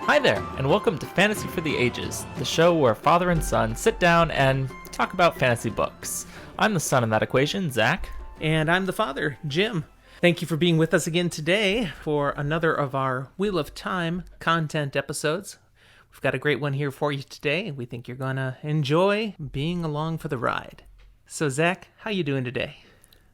Hi there, and welcome to Fantasy for the Ages, the show where father and son sit down and talk about fantasy books. I'm the son in that equation, Zach. And I'm the father, Jim. Thank you for being with us again today for another of our Wheel of Time content episodes. We've got a great one here for you today. We think you're going to enjoy being along for the ride. So, Zach, how you doing today?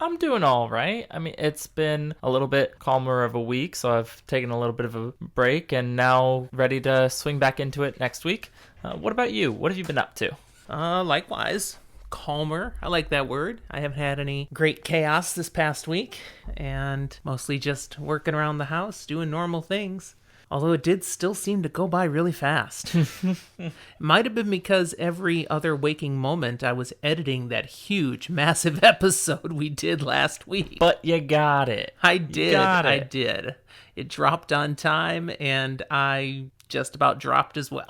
I'm doing all right. I mean, it's been a little bit calmer of a week, so I've taken a little bit of a break and now ready to swing back into it next week. What about you? What have you been up to? Likewise. Calmer. I like that word. I haven't had any great chaos this past week, and mostly just working around the house, doing normal things. Although it did still seem to go by really fast. It might have been because every other waking moment I was editing that huge, massive episode we did last week. But you got it. I did. It dropped on time, and I just about dropped as well.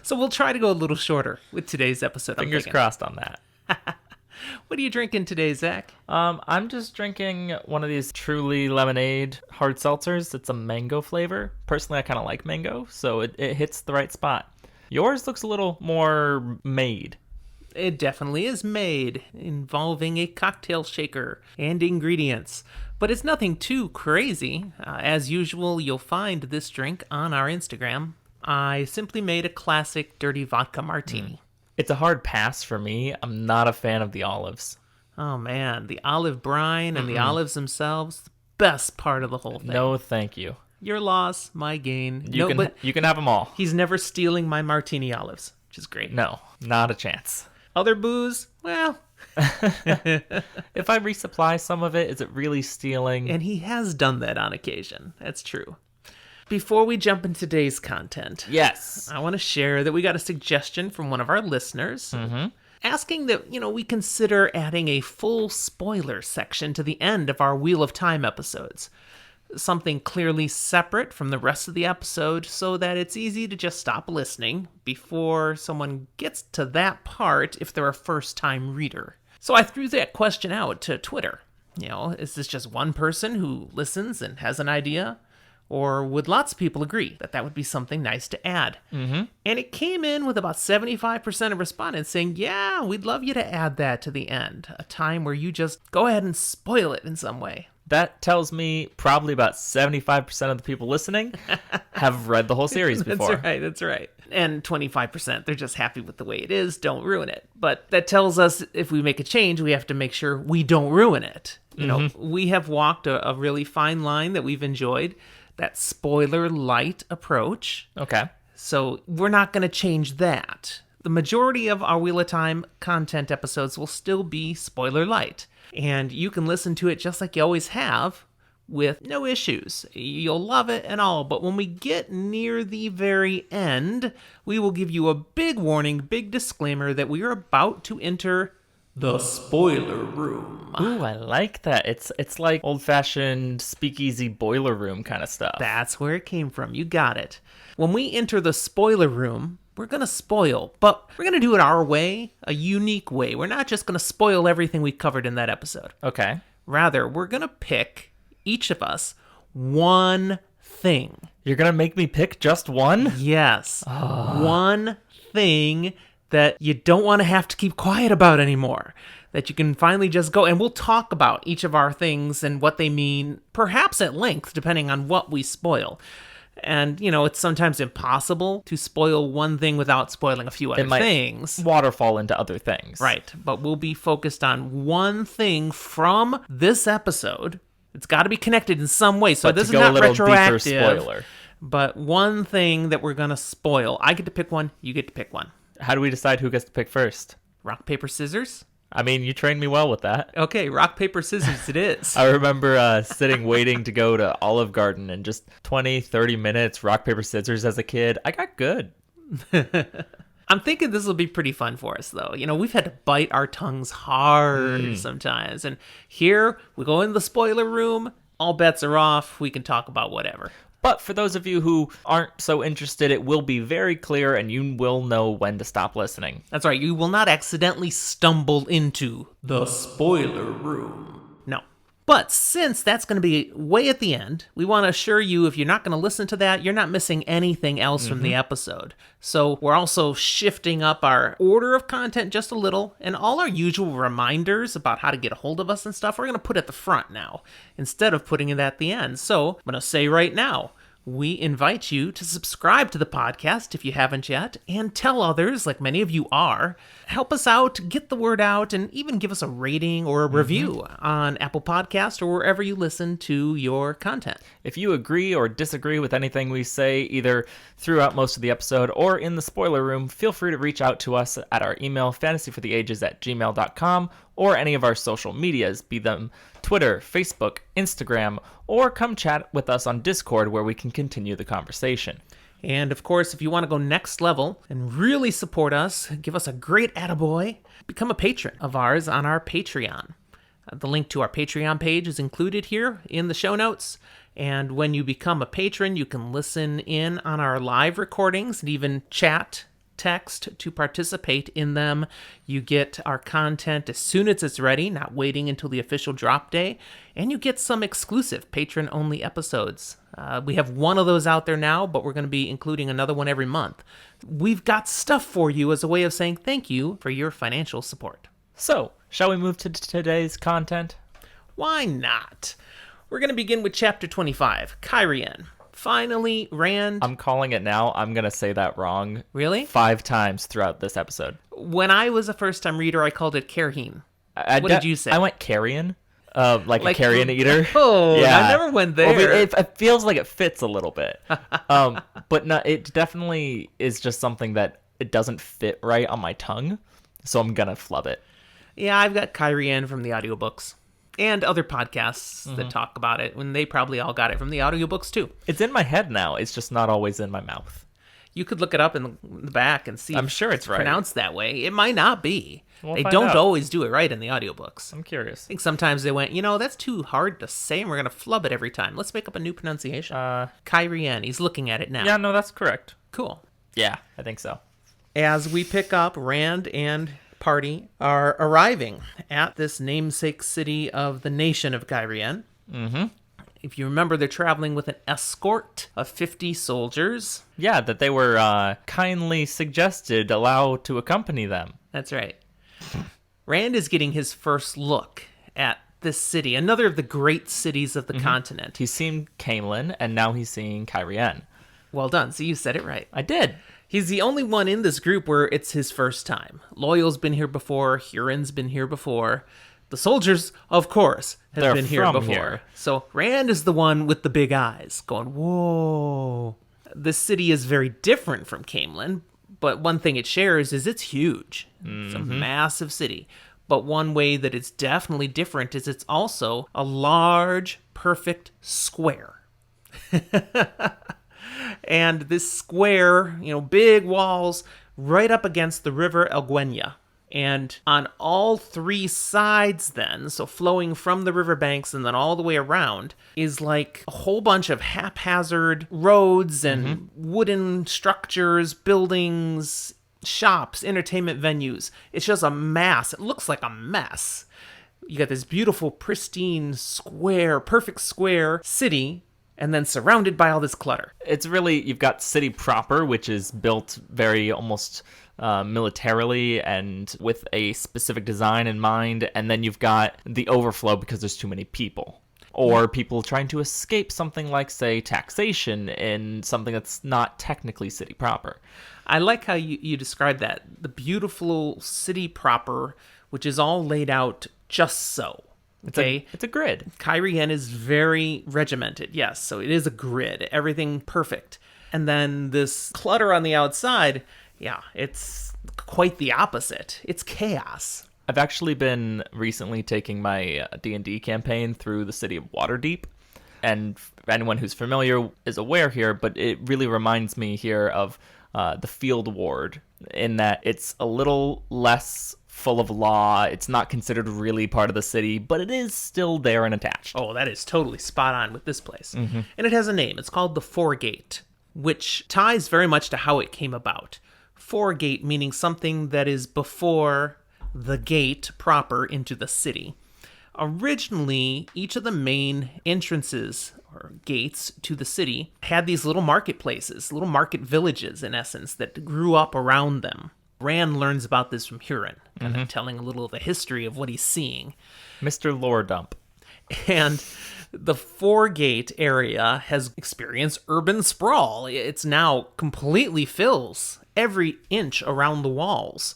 So we'll try to go a little shorter with today's episode. Fingers crossed on that. What are you drinking today, Zach? I'm just drinking one of these Truly Lemonade hard seltzers. It's a mango flavor. Personally, I kind of like mango, so it hits the right spot. Yours looks a little more made. It definitely is made, involving a cocktail shaker and ingredients. But it's nothing too crazy. As usual, you'll find this drink on our Instagram. I simply made a classic dirty vodka martini. It's a hard pass for me. I'm not a fan of the olives. Oh man, the olive brine and the olives themselves, the best part of the whole thing. No, thank you. Your loss, my gain. You can have them all. He's never stealing my martini olives, which is great. No, not a chance. Other booze, well. If I resupply some of it, is it really stealing? And he has done that on occasion. That's true. Before we jump into today's content, yes, I want to share that we got a suggestion from one of our listeners asking that, we consider adding a full spoiler section to the end of our Wheel of Time episodes. Something clearly separate from the rest of the episode so that it's easy to just stop listening before someone gets to that part if they're a first-time reader. So I threw that question out to Twitter. Is this just one person who listens and has an idea? Or would lots of people agree that that would be something nice to add? And it came in with about 75% of respondents saying, yeah, we'd love you to add that to the end. A time where you just go ahead and spoil it in some way. That tells me probably about 75% of the people listening have read the whole series before. That's right. And 25%, they're just happy with the way it is, don't ruin it. But that tells us if we make a change, we have to make sure we don't ruin it. We have walked a really fine line that we've enjoyed. That spoiler-lite approach. Okay. So we're not going to change that. The majority of our Wheel of Time content episodes will still be spoiler-lite. And you can listen to it just like you always have with no issues. You'll love it and all. But when we get near the very end, we will give you a big warning, big disclaimer that we are about to enter the spoiler room. Ooh, I like that. It's like old-fashioned speakeasy boiler room kind of stuff. That's where it came from. You got it. When we enter the spoiler room, we're going to spoil, but we're going to do it our way, a unique way. We're not just going to spoil everything we covered in that episode. Okay. Rather, we're going to pick, each of us, one thing. You're going to make me pick just one? Yes. One thing that you don't want to have to keep quiet about anymore. That you can finally just go, and we'll talk about each of our things and what they mean, perhaps at length, depending on what we spoil. And, it's sometimes impossible to spoil one thing without spoiling a few other things. Waterfall into other things. Right, but we'll be focused on one thing from this episode. It's got to be connected in some way, so this is not retroactive. Spoiler. But one thing that we're going to spoil. I get to pick one, you get to pick one. How do we decide who gets to pick first? Rock, paper, scissors? I mean, you trained me well with that. Okay, rock, paper, scissors it is. I remember sitting waiting to go to Olive Garden and just 20, 30 minutes, rock, paper, scissors as a kid. I got good. I'm thinking this will be pretty fun for us, though. We've had to bite our tongues hard sometimes. And here, we go in the spoiler room, all bets are off, we can talk about whatever. But for those of you who aren't so interested, it will be very clear and you will know when to stop listening. That's right. You will not accidentally stumble into the spoiler room. No. But since that's going to be way at the end, we want to assure you if you're not going to listen to that, you're not missing anything else from the episode. So we're also shifting up our order of content just a little, and all our usual reminders about how to get a hold of us and stuff, we're going to put at the front now, instead of putting it at the end. So I'm going to say right now, we invite you to subscribe to the podcast if you haven't yet, and tell others, like many of you are. Help us out, get the word out, and even give us a rating or a review on Apple Podcast or wherever you listen to your content. If you agree or disagree with anything we say, either throughout most of the episode or in the spoiler room, feel free to reach out to us at our email, fantasyfortheages@gmail.com, or any of our social medias, be them Twitter, Facebook, Instagram, or come chat with us on Discord where we can continue the conversation. And of course, if you want to go next level and really support us, give us a great attaboy, become a patron of ours on our Patreon. The link to our Patreon page is included here in the show notes. And when you become a patron, you can listen in on our live recordings and even chat, text to participate in them. You get our content as soon as it's ready, not waiting until the official drop day. And you get some exclusive patron-only episodes. We have one of those out there now, but we're going to be including another one every month. We've got stuff for you as a way of saying thank you for your financial support. So, shall we move to today's content? Why not? We're going to begin with Chapter 25, Cairhien. Finally, Rand... I'm calling it now. I'm going to say that wrong. Really? 5 times throughout this episode. When I was a first-time reader, I called it Cairhien. What did you say? I went Cairhien. Like a carrion eater. Oh, yeah. I never went there. Well, it feels like it fits a little bit. But no, it definitely is just something that it doesn't fit right on my tongue. So I'm going to flub it. Yeah, I've got Cairhien from the audiobooks. And other podcasts that talk about it, and they probably all got it from the audiobooks too. It's in my head now. It's just not always in my mouth. You could look it up in the back and see. I'm sure it's right. Pronounced that way. It might not be. They find don't out. always do it right in the audiobooks. I'm curious. I think sometimes they went, that's too hard to say, and we're going to flub it every time. Let's make up a new pronunciation. Cairhien. He's looking at it now. Yeah, no, that's correct. Cool. Yeah, I think so. As we pick up, Rand and party are arriving at this namesake city of the nation of Cairhien. Mm-hmm. If you remember, they're traveling with an escort of 50 soldiers. Yeah, that they were kindly suggested allow to accompany them. That's right. Rand is getting his first look at this city, another of the great cities of the continent. He's seen Cairhien, and now he's seeing Cairhien. Well done. So you said it right. I did. He's the only one in this group where it's his first time. Loyal's been here before. Huron's been here before. The soldiers, of course, have been here before. Here. So Rand is the one with the big eyes, going, whoa. This city is very different from Cairhien, but one thing it shares is it's huge. It's a massive city. But one way that it's definitely different is it's also a large, perfect square. And this square, big walls right up against the river Alguenya. And on all 3 sides then, so flowing from the riverbanks and then all the way around, is like a whole bunch of haphazard roads and wooden structures, buildings, shops, entertainment venues. It's just a mass. It looks like a mess. You got this beautiful, pristine square, perfect square city, and then surrounded by all this clutter. It's really, you've got city proper, which is built very almost militarily and with a specific design in mind, and then you've got the overflow because there's too many people. Or people trying to escape something like, say, taxation in something that's not technically city proper. I like how you describe that. The beautiful city proper, which is all laid out just so. Okay, it's a grid. Cairhien is very regimented, yes, so it is a grid, everything perfect. And then this clutter on the outside, yeah, it's quite the opposite. It's chaos. I've actually been recently taking my D&D campaign through the city of Waterdeep, and anyone who's familiar is aware here, but it really reminds me here of the Field Ward, in that it's a little less full of law. It's not considered really part of the city, but it is still there and attached. Oh, that is totally spot on with this place. And it has a name. It's called the Foregate, which ties very much to how it came about. Foregate meaning something that is before the gate proper into the city. Originally, each of the main entrances or gates to the city had these little marketplaces, little market villages, in essence, that grew up around them. Rand learns about this from Huron, kind of telling a little of the history of what he's seeing. Mr. Lore Dump. And the Foregate area has experienced urban sprawl. It's now completely fills every inch around the walls.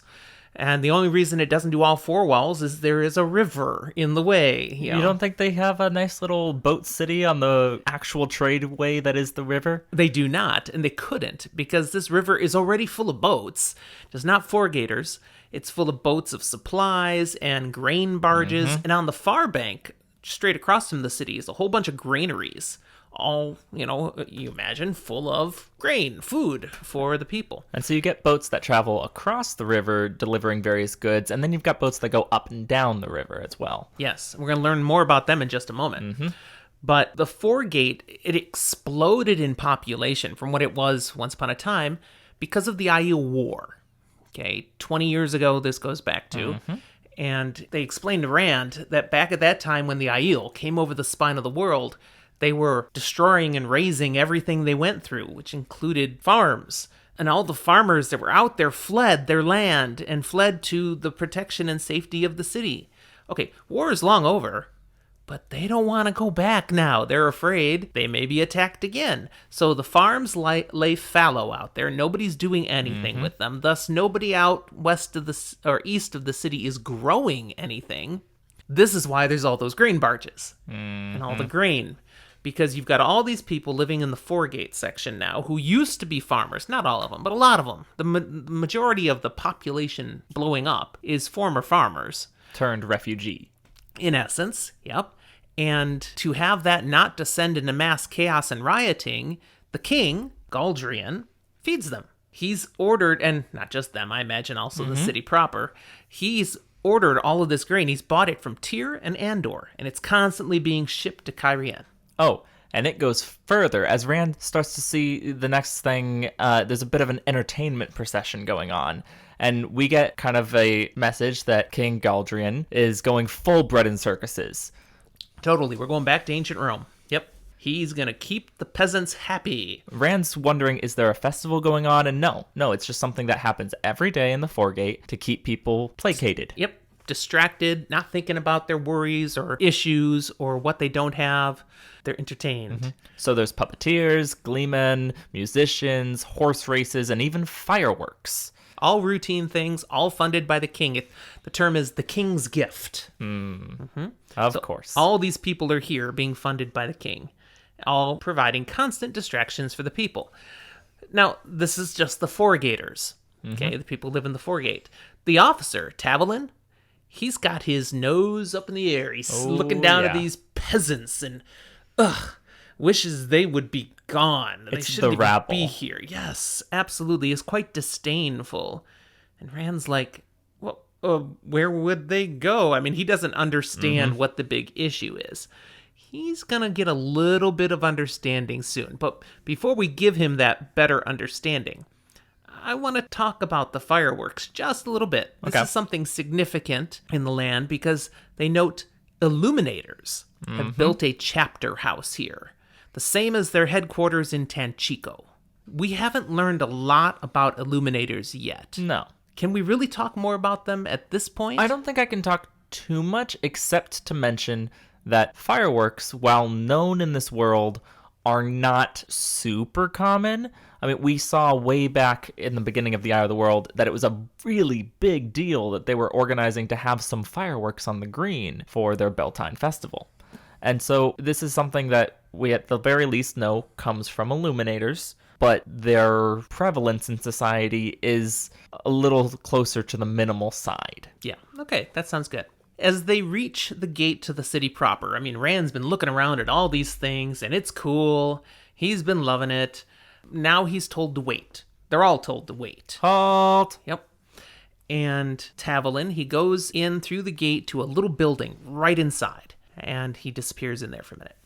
And the only reason it doesn't do all four walls is there is a river in the way. You don't think they have a nice little boat city on the actual tradeway that is the river? They do not, and they couldn't, because this river is already full of boats. Just not foregaters. It's full of boats of supplies and grain barges. And on the far bank, straight across from the city, is a whole bunch of granaries. All, you imagine, full of grain, food for the people. And so you get boats that travel across the river delivering various goods, and then you've got boats that go up and down the river as well. Yes, we're going to learn more about them in just a moment. But the Foregate, it exploded in population from what it was once upon a time because of the Aiel War. Okay, 20 years ago this goes back to. And they explained to Rand that back at that time when the Aiel came over the spine of the world, they were destroying and razing everything they went through, which included farms. And all the farmers that were out there fled their land and fled to the protection and safety of the city. Okay, war is long over, but they don't want to go back now. They're afraid they may be attacked again. So the farms lay fallow out there. Nobody's doing anything with them. Thus, nobody out west of or east of the city is growing anything. This is why there's all those grain barges and all the grain. Because you've got all these people living in the Foregate section now who used to be farmers. Not all of them, but a lot of them. The majority of the population blowing up is former farmers. Turned refugee. In essence, yep. And to have that not descend into mass chaos and rioting, the king, Galdrian, feeds them. He's ordered, and not just them, I imagine also the city proper, he's ordered all of this grain. He's bought it from Tyr and Andor, and it's constantly being shipped to Cairhien. Oh, and it goes further. As Rand starts to see the next thing, there's a bit of an entertainment procession going on. And we get kind of a message that King Galdrian is going full bread and circuses. Totally. We're going back to ancient Rome. Yep. He's going to keep the peasants happy. Rand's wondering, is there a festival going on? And no, it's just something that happens every day in the Foregate to keep people placated. Yep. Distracted, not thinking about their worries or issues or what they don't have. They're entertained. So there's puppeteers, gleemen, musicians, horse races, and even fireworks. All routine things, all funded by the king. The term is the king's gift. Of course. All these people are here being funded by the king, all providing constant distractions for the people. Now, this is just the Foregaters. Okay, the people who live in the Foregate. The officer, Tavolin, he's got his nose up in the air. He's looking down at these peasants and, wishes they would be gone. They shouldn't even be here. Yes, absolutely. It's quite disdainful. And Rand's like, well, where would they go? I mean, he doesn't understand what the big issue is. He's going to get a little bit of understanding soon. But before we give him that better understanding, I want to talk about the fireworks just a little bit. This is something significant in the land because they note illuminators have built a chapter house here, the same as their headquarters in Tanchico. We haven't learned a lot about illuminators yet. No. Can we really talk more about them at this point? I don't think I can talk too much except to mention that fireworks, while known in this world, are not super common. I mean, we saw way back in the beginning of the Eye of the World that it was a really big deal that they were organizing to have some fireworks on the green for their Beltane festival. And so this is something that we at the very least know comes from illuminators, but their prevalence in society is a little closer to the minimal side. Yeah, okay, that sounds good. As they reach the gate to the city proper, I mean, Rand's been looking around at all these things, and it's cool. He's been loving it. Now he's told to wait. They're all told to wait. Halt! Yep. And Tavolin, he goes in through the gate to a little building right inside, and he disappears in there for a minute.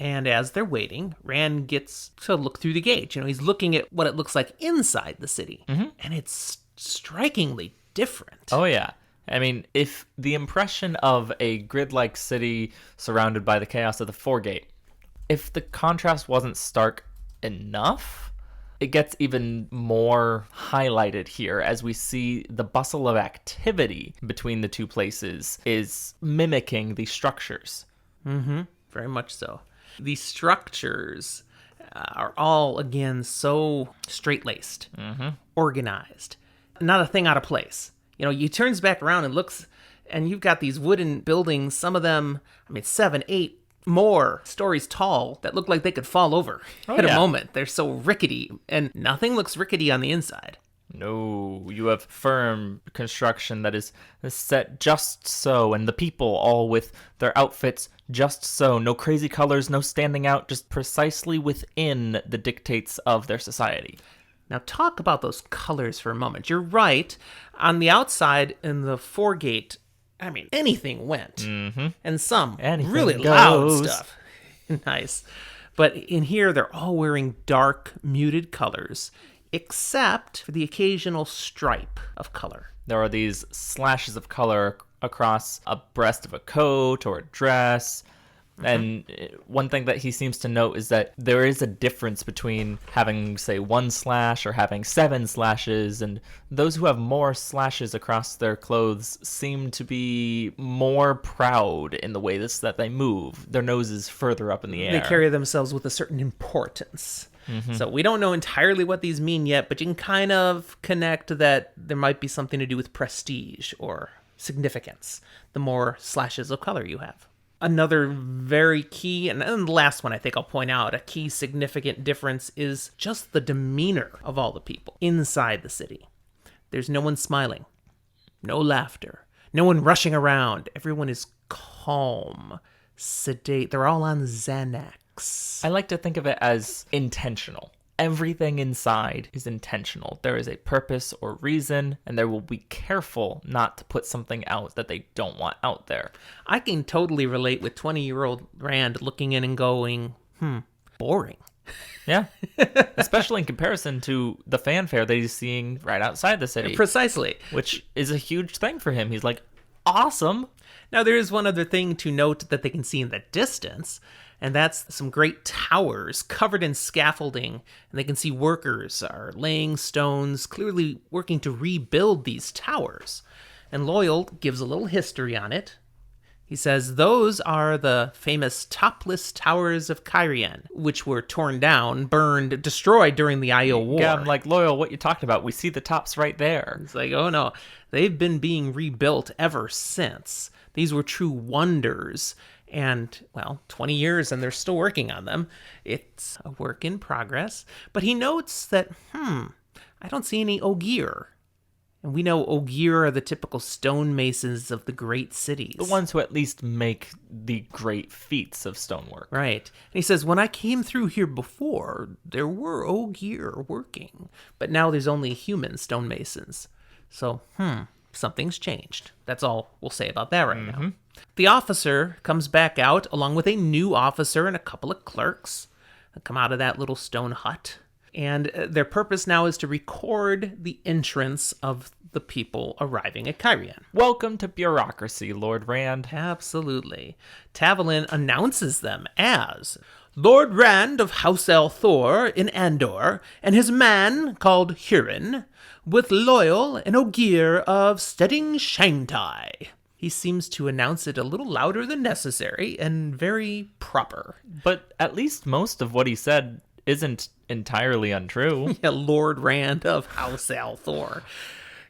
And as they're waiting, Rand gets to look through the gate. You know, he's looking at what it looks like inside the city, and it's strikingly different. Oh, yeah. I mean, if the impression of a grid-like city surrounded by the chaos of the Foregate, if the contrast wasn't stark enough, it gets even more highlighted here as we see the bustle of activity between the two places is mimicking the structures. Very much so. These structures are all, again, so straight-laced, organized, not a thing out of place. You turns back around and looks, and you've got these wooden buildings, some of them, 7, 8 more stories tall that look like they could fall over at a moment. They're so rickety, and nothing looks rickety on the inside. No, you have firm construction that is set just so, and the people all with their outfits just so. No crazy colors, no standing out, just precisely within the dictates of their society. Now talk about those colors for a moment. You're right. On the outside in the Foregate, anything went. And some Anything really goes. loud stuff. Nice. But in here, they're all wearing dark, muted colors, except for the occasional stripe of color. There are these slashes of color across a breast of a coat or a dress. And one thing that he seems to note is that there is a difference between having, say, 1 slash or having 7 slashes, and those who have more slashes across their clothes seem to be more proud in the way that they move. Their nose is further up in the air. They carry themselves with a certain importance. So we don't know entirely what these mean yet, but you can kind of connect that there might be something to do with prestige or significance, the more slashes of color you have. Another very key, and the last one I think I'll point out, a key significant difference is just the demeanor of all the people inside the city. There's no one smiling, no laughter, no one rushing around. Everyone is calm, sedate. They're all on Xanax. I like to think of it as intentional. Everything inside is intentional. There is a purpose or reason, and they will be careful not to put something out that they don't want out there. I can totally relate with 20-year-old Rand looking in and going, boring. Yeah, especially in comparison to the fanfare that he's seeing right outside the city. Precisely. Which is a huge thing for him. He's like, awesome. Now, there is one other thing to note that they can see in the distance, and that's some great towers covered in scaffolding, and they can see workers are laying stones, clearly working to rebuild these towers. And Loyal gives a little history on it. He says, those are the famous topless towers of Cairhien, which were torn down, burned, destroyed during the Io War. Yeah, I'm like, Loyal, what you talking about? We see the tops right there. It's like, oh no, they've been being rebuilt ever since. These were true wonders. And, 20 years and they're still working on them. It's a work in progress. But he notes that, I don't see any Ogier. And we know Ogier are the typical stonemasons of the great cities. The ones who at least make the great feats of stonework. Right. And he says, when I came through here before, there were Ogier working. But now there's only human stonemasons. So, something's changed. That's all we'll say about that right now. The officer comes back out along with a new officer and a couple of clerks that come out of that little stone hut. And their purpose now is to record the entrance of the people arriving at Cairhien. Welcome to bureaucracy, Lord Rand. Absolutely. Tavolin announces them as Lord Rand of House Althor in Andor and his man called Hurin, with Loyal and Ogier of Stedding Shangtai. He seems to announce it a little louder than necessary and very proper. But at least most of what he said isn't entirely untrue. Yeah, Lord Rand of House Althor.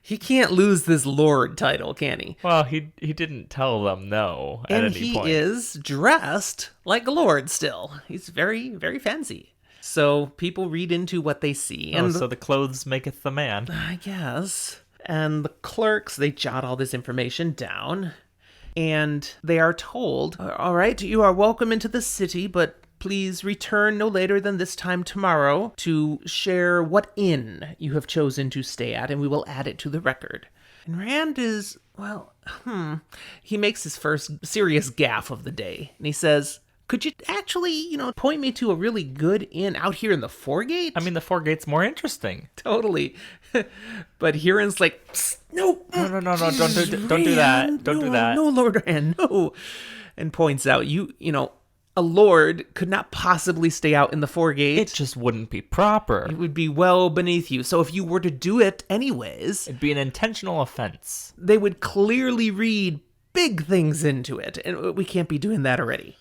He can't lose this Lord title, can he? Well, he didn't tell them no at any point. And he is dressed like a lord still. He's very, very fancy. So people read into what they see. And so the clothes maketh the man. I guess. And the clerks, they jot all this information down. And they are told, all right, you are welcome into the city, but please return no later than this time tomorrow to share what inn you have chosen to stay at, and we will add it to the record. And Rand is, he makes his first serious gaffe of the day. And he says, Could you actually, point me to a really good inn out here in the Foregate? I mean, the Foregate's more interesting. Totally. But Huron's like, "Psst, no. No, don't do that. Don't do that. No, Lord Rand, no. And points out, a lord could not possibly stay out in the Foregate. It just wouldn't be proper. It would be well beneath you. So if you were to do it anyways, It'd be an intentional offense. they would clearly read big things into it. And we can't be doing that already.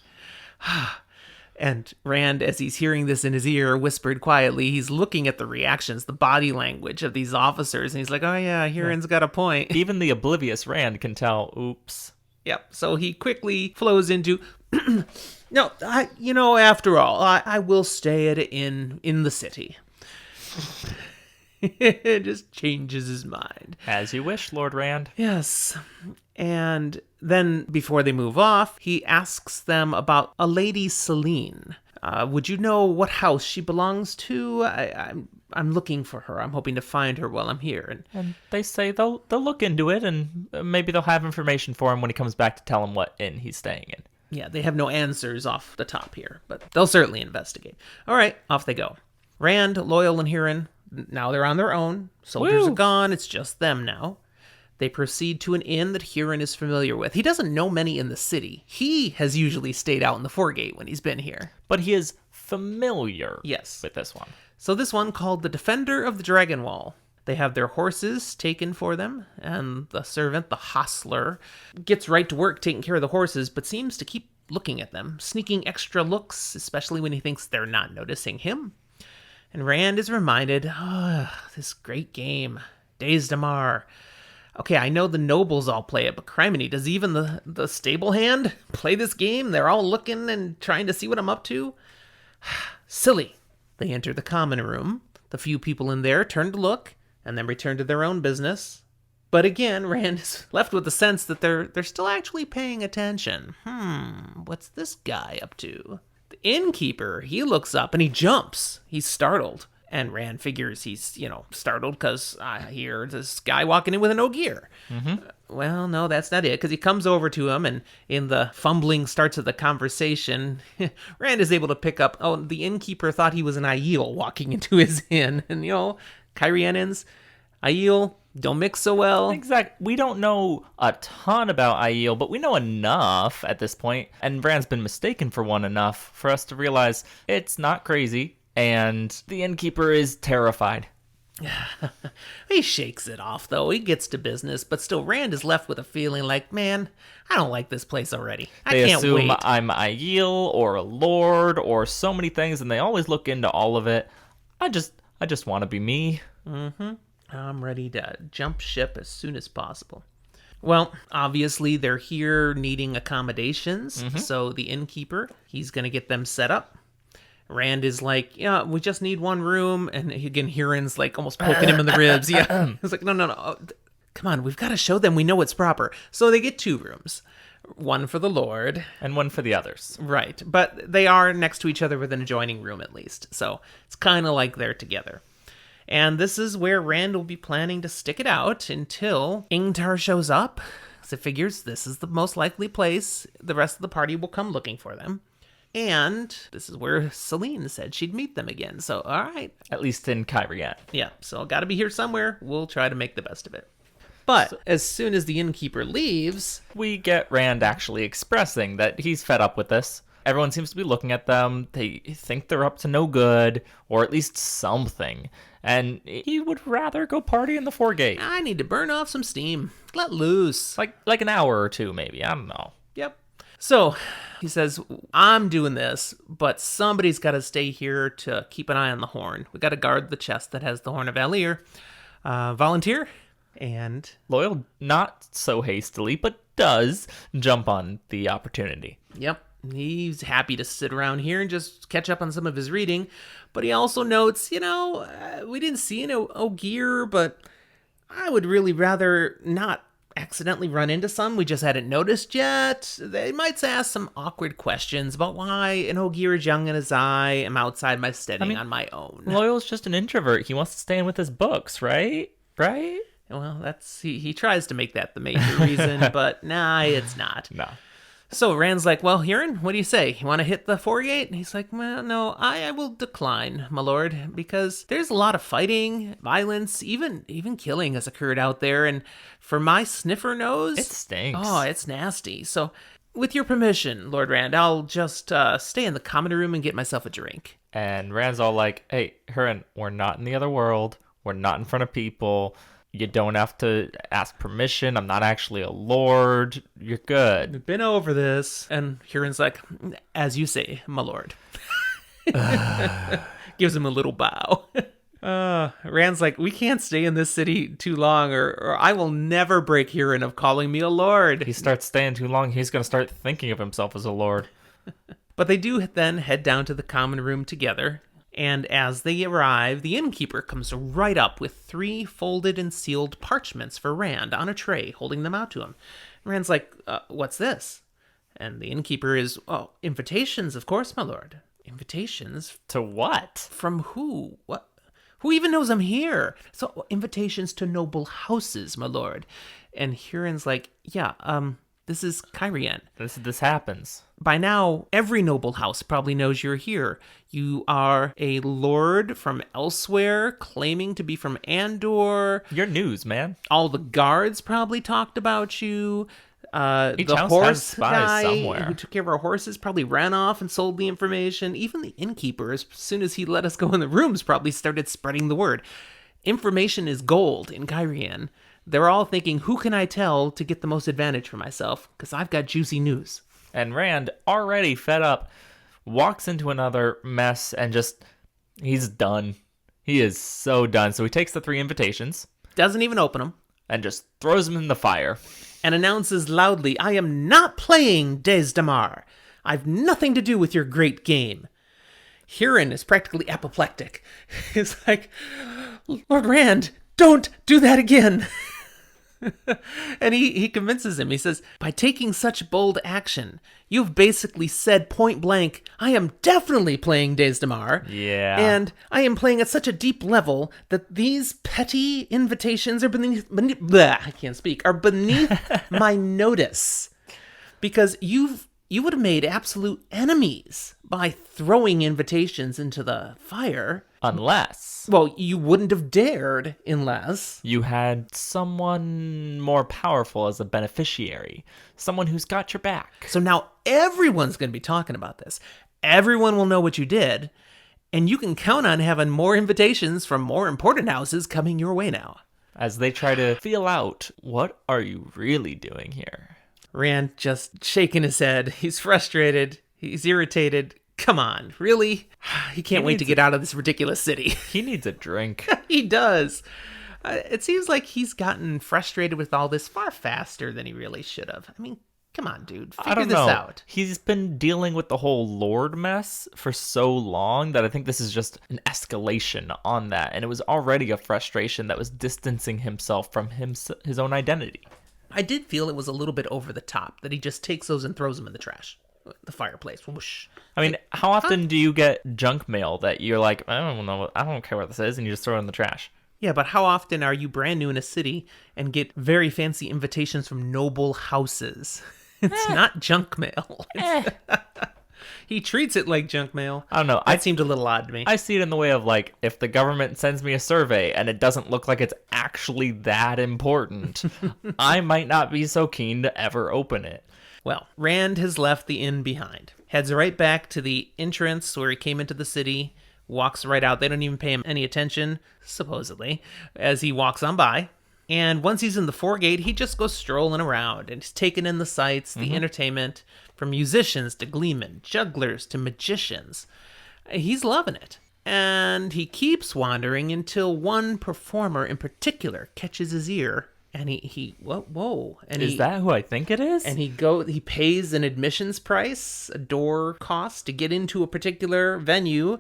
And Rand, as he's hearing this in his ear, whispered quietly, he's looking at the reactions, the body language of these officers, and he's like, oh yeah, Huron's got a point. Even the oblivious Rand can tell, oops. Yep. So he quickly flows into, no, after all, I will stay at an inn in the city. It just changes his mind. As you wish, Lord Rand. Yes. And then before they move off, he asks them about a lady Celine. Would you know what house she belongs to? I'm looking for her. I'm hoping to find her while I'm here. And they say they'll look into it, and maybe they'll have information for him when he comes back to tell him what inn he's staying in. Yeah, they have no answers off the top here, but they'll certainly investigate. All right, off they go. Rand, Loyal, and Huron, now they're on their own. Soldiers Woo! are gone. It's just them now. They proceed to an inn that Huron is familiar with. He doesn't know many in the city. He has usually stayed out in the Foregate when he's been here. But he is familiar Yes. with this one. So this one called the Defender of the Dragon Wall. They have their horses taken for them, and the servant, the hostler, gets right to work taking care of the horses, but seems to keep looking at them, sneaking extra looks, especially when he thinks they're not noticing him. And Rand is reminded, this great game, Days Damar. Okay, I know the nobles all play it, but criminy, does even the stable hand play this game? They're all looking and trying to see what I'm up to? Silly. They enter the common room. The few people in there turn to look, and then return to their own business. But again, Rand is left with the sense that they're still actually paying attention. What's this guy up to? The innkeeper, he looks up and he jumps. He's startled. And Rand figures he's, startled because I hear this guy walking in with an ogier. Well, no, that's not it, because he comes over to him, and in the fumbling starts of the conversation, Rand is able to pick up, the innkeeper thought he was an Aiel walking into his inn. And, Cairhienens, Aiel, don't mix so well. Exactly. We don't know a ton about Aiel, but we know enough at this point, and Rand's been mistaken for one enough for us to realize it's not crazy. And the innkeeper is terrified. He shakes it off, though. He gets to business, but still, Rand is left with a feeling like, man, I don't like this place already. They can't assume wait. I'm Aiel or a lord or so many things, and they always look into all of it. I just want to be me. I'm ready to jump ship as soon as possible. Well, obviously, they're here needing accommodations, so the innkeeper, he's going to get them set up. Rand is like, yeah, we just need one room. And again, Huron's like almost poking him in the ribs. Yeah. He's like, no. Come on, we've got to show them we know what's proper. So they get 2 rooms. One for the Lord. And one for the others. Right. But they are next to each other with an adjoining room at least. So it's kind of like they're together. And this is where Rand will be planning to stick it out until Ingtar shows up. So it figures this is the most likely place. The rest of the party will come looking for them. And this is where Celine said she'd meet them again. So, all right. At least in Cairhien. Yeah, so got to be here somewhere. We'll try to make the best of it. But as soon as the innkeeper leaves, we get Rand actually expressing that he's fed up with this. Everyone seems to be looking at them. They think they're up to no good, or at least something. And he would rather go party in the Foregate. I need to burn off some steam. Let loose. Like an hour or 2, maybe. I don't know. Yep. So he says, I'm doing this, but somebody's got to stay here to keep an eye on the horn. We got to guard the chest that has the horn of Alir. Volunteer? And Loyal, not so hastily, but does jump on the opportunity. Yep. He's happy to sit around here and just catch up on some of his reading. But he also notes, we didn't see an ogier, but I would really rather not accidentally run into some we just hadn't noticed yet. They might ask some awkward questions about why an ogier as young as I am outside my studying on my own. Loyal's just an introvert. He wants to stay in with his books, right? Well, that's he tries to make that the major reason, but nah, it's not. No. So Rand's like, well, Huron, what do you say? You want to hit the foregate? And he's like, well, no, I will decline, my lord, because there's a lot of fighting, violence, even killing has occurred out there. And for my sniffer nose, It stinks. Oh, it's nasty. So with your permission, Lord Rand, I'll just stay in the common room and get myself a drink. And Rand's all like, hey, Huron, we're not in the other world. We're not in front of people. You don't have to ask permission. I'm not actually a lord. You're good. Been over this. And Huron's like, as you say, my lord. Gives him a little bow. Rand's like, we can't stay in this city too long or I will never break Huron of calling me a lord. He starts staying too long, he's going to start thinking of himself as a lord. But they do then head down to the common room together. And as they arrive, the innkeeper comes right up with 3 folded and sealed parchments for Rand on a tray, holding them out to him. Rand's like, what's this? And the innkeeper is, oh, invitations, of course, my lord. Invitations? To what? From who? What? Who even knows I'm here? So, invitations to noble houses, my lord. And Huron's like, yeah, this is Cairhien. This happens. By now, every noble house probably knows you're here. You are a lord from elsewhere, claiming to be from Andor. You're news, man. All the guards probably talked about you. Each The house horse has spies guy somewhere. who took care of our horses probably ran off and sold the information. Even the innkeeper, as soon as he let us go in the rooms, probably started spreading the word. Information is gold in Cairhien. They're all thinking, who can I tell to get the most advantage for myself? Because I've got juicy news. And Rand, already fed up, walks into another mess and he's done. He is so done. So he takes the 3 invitations. Doesn't even open them. And just throws them in the fire. And announces loudly, I am not playing Des Damar. I've nothing to do with your great game. Huron is practically apoplectic. He's like, Lord Rand, don't do that again. And he convinces him. He says, by taking such bold action, you've basically said point blank, I am definitely playing Des Damar. Yeah. And I am playing at such a deep level that these petty invitations are beneath my notice. Because you would have made absolute enemies by throwing invitations into the fire. Unless Well, you wouldn't have dared unless you had someone more powerful as a beneficiary. Someone who's got your back. So now everyone's going to be talking about this. Everyone will know what you did. And you can count on having more invitations from more important houses coming your way now. As they try to feel out, what are you really doing here? Rand just shaking his head. He's frustrated. He's irritated. Come on, really? He can't wait to get out of this ridiculous city. He needs a drink. He does. It seems like he's gotten frustrated with all this far faster than he really should have. I mean, come on, dude. Figure this out. He's been dealing with the whole Lord mess for so long that I think this is just an escalation on that. And it was already a frustration that was distancing himself from his own identity. I did feel it was a little bit over the top, that he just takes those and throws them in the trash. The fireplace. Whoosh. I mean, how often do you get junk mail that you're like, I don't know, I don't care what this is, and you just throw it in the trash? Yeah, but how often are you brand new in a city and get very fancy invitations from noble houses? It's not junk mail. He treats it like junk mail. I don't know. That seemed a little odd to me. I see it in the way of, like, if the government sends me a survey and it doesn't look like it's actually that important, I might not be so keen to ever open it. Well, Rand has left the inn behind. Heads right back to the entrance where he came into the city. Walks right out. They don't even pay him any attention, supposedly, as he walks on by. And once he's in the foregate, he just goes strolling around. And he's taking in the sights, the entertainment, from musicians to gleemen, jugglers to magicians. He's loving it. And he keeps wandering until one performer in particular catches his ear. And whoa. And Is that who I think it is? And he pays an admissions price, a door cost to get into a particular venue.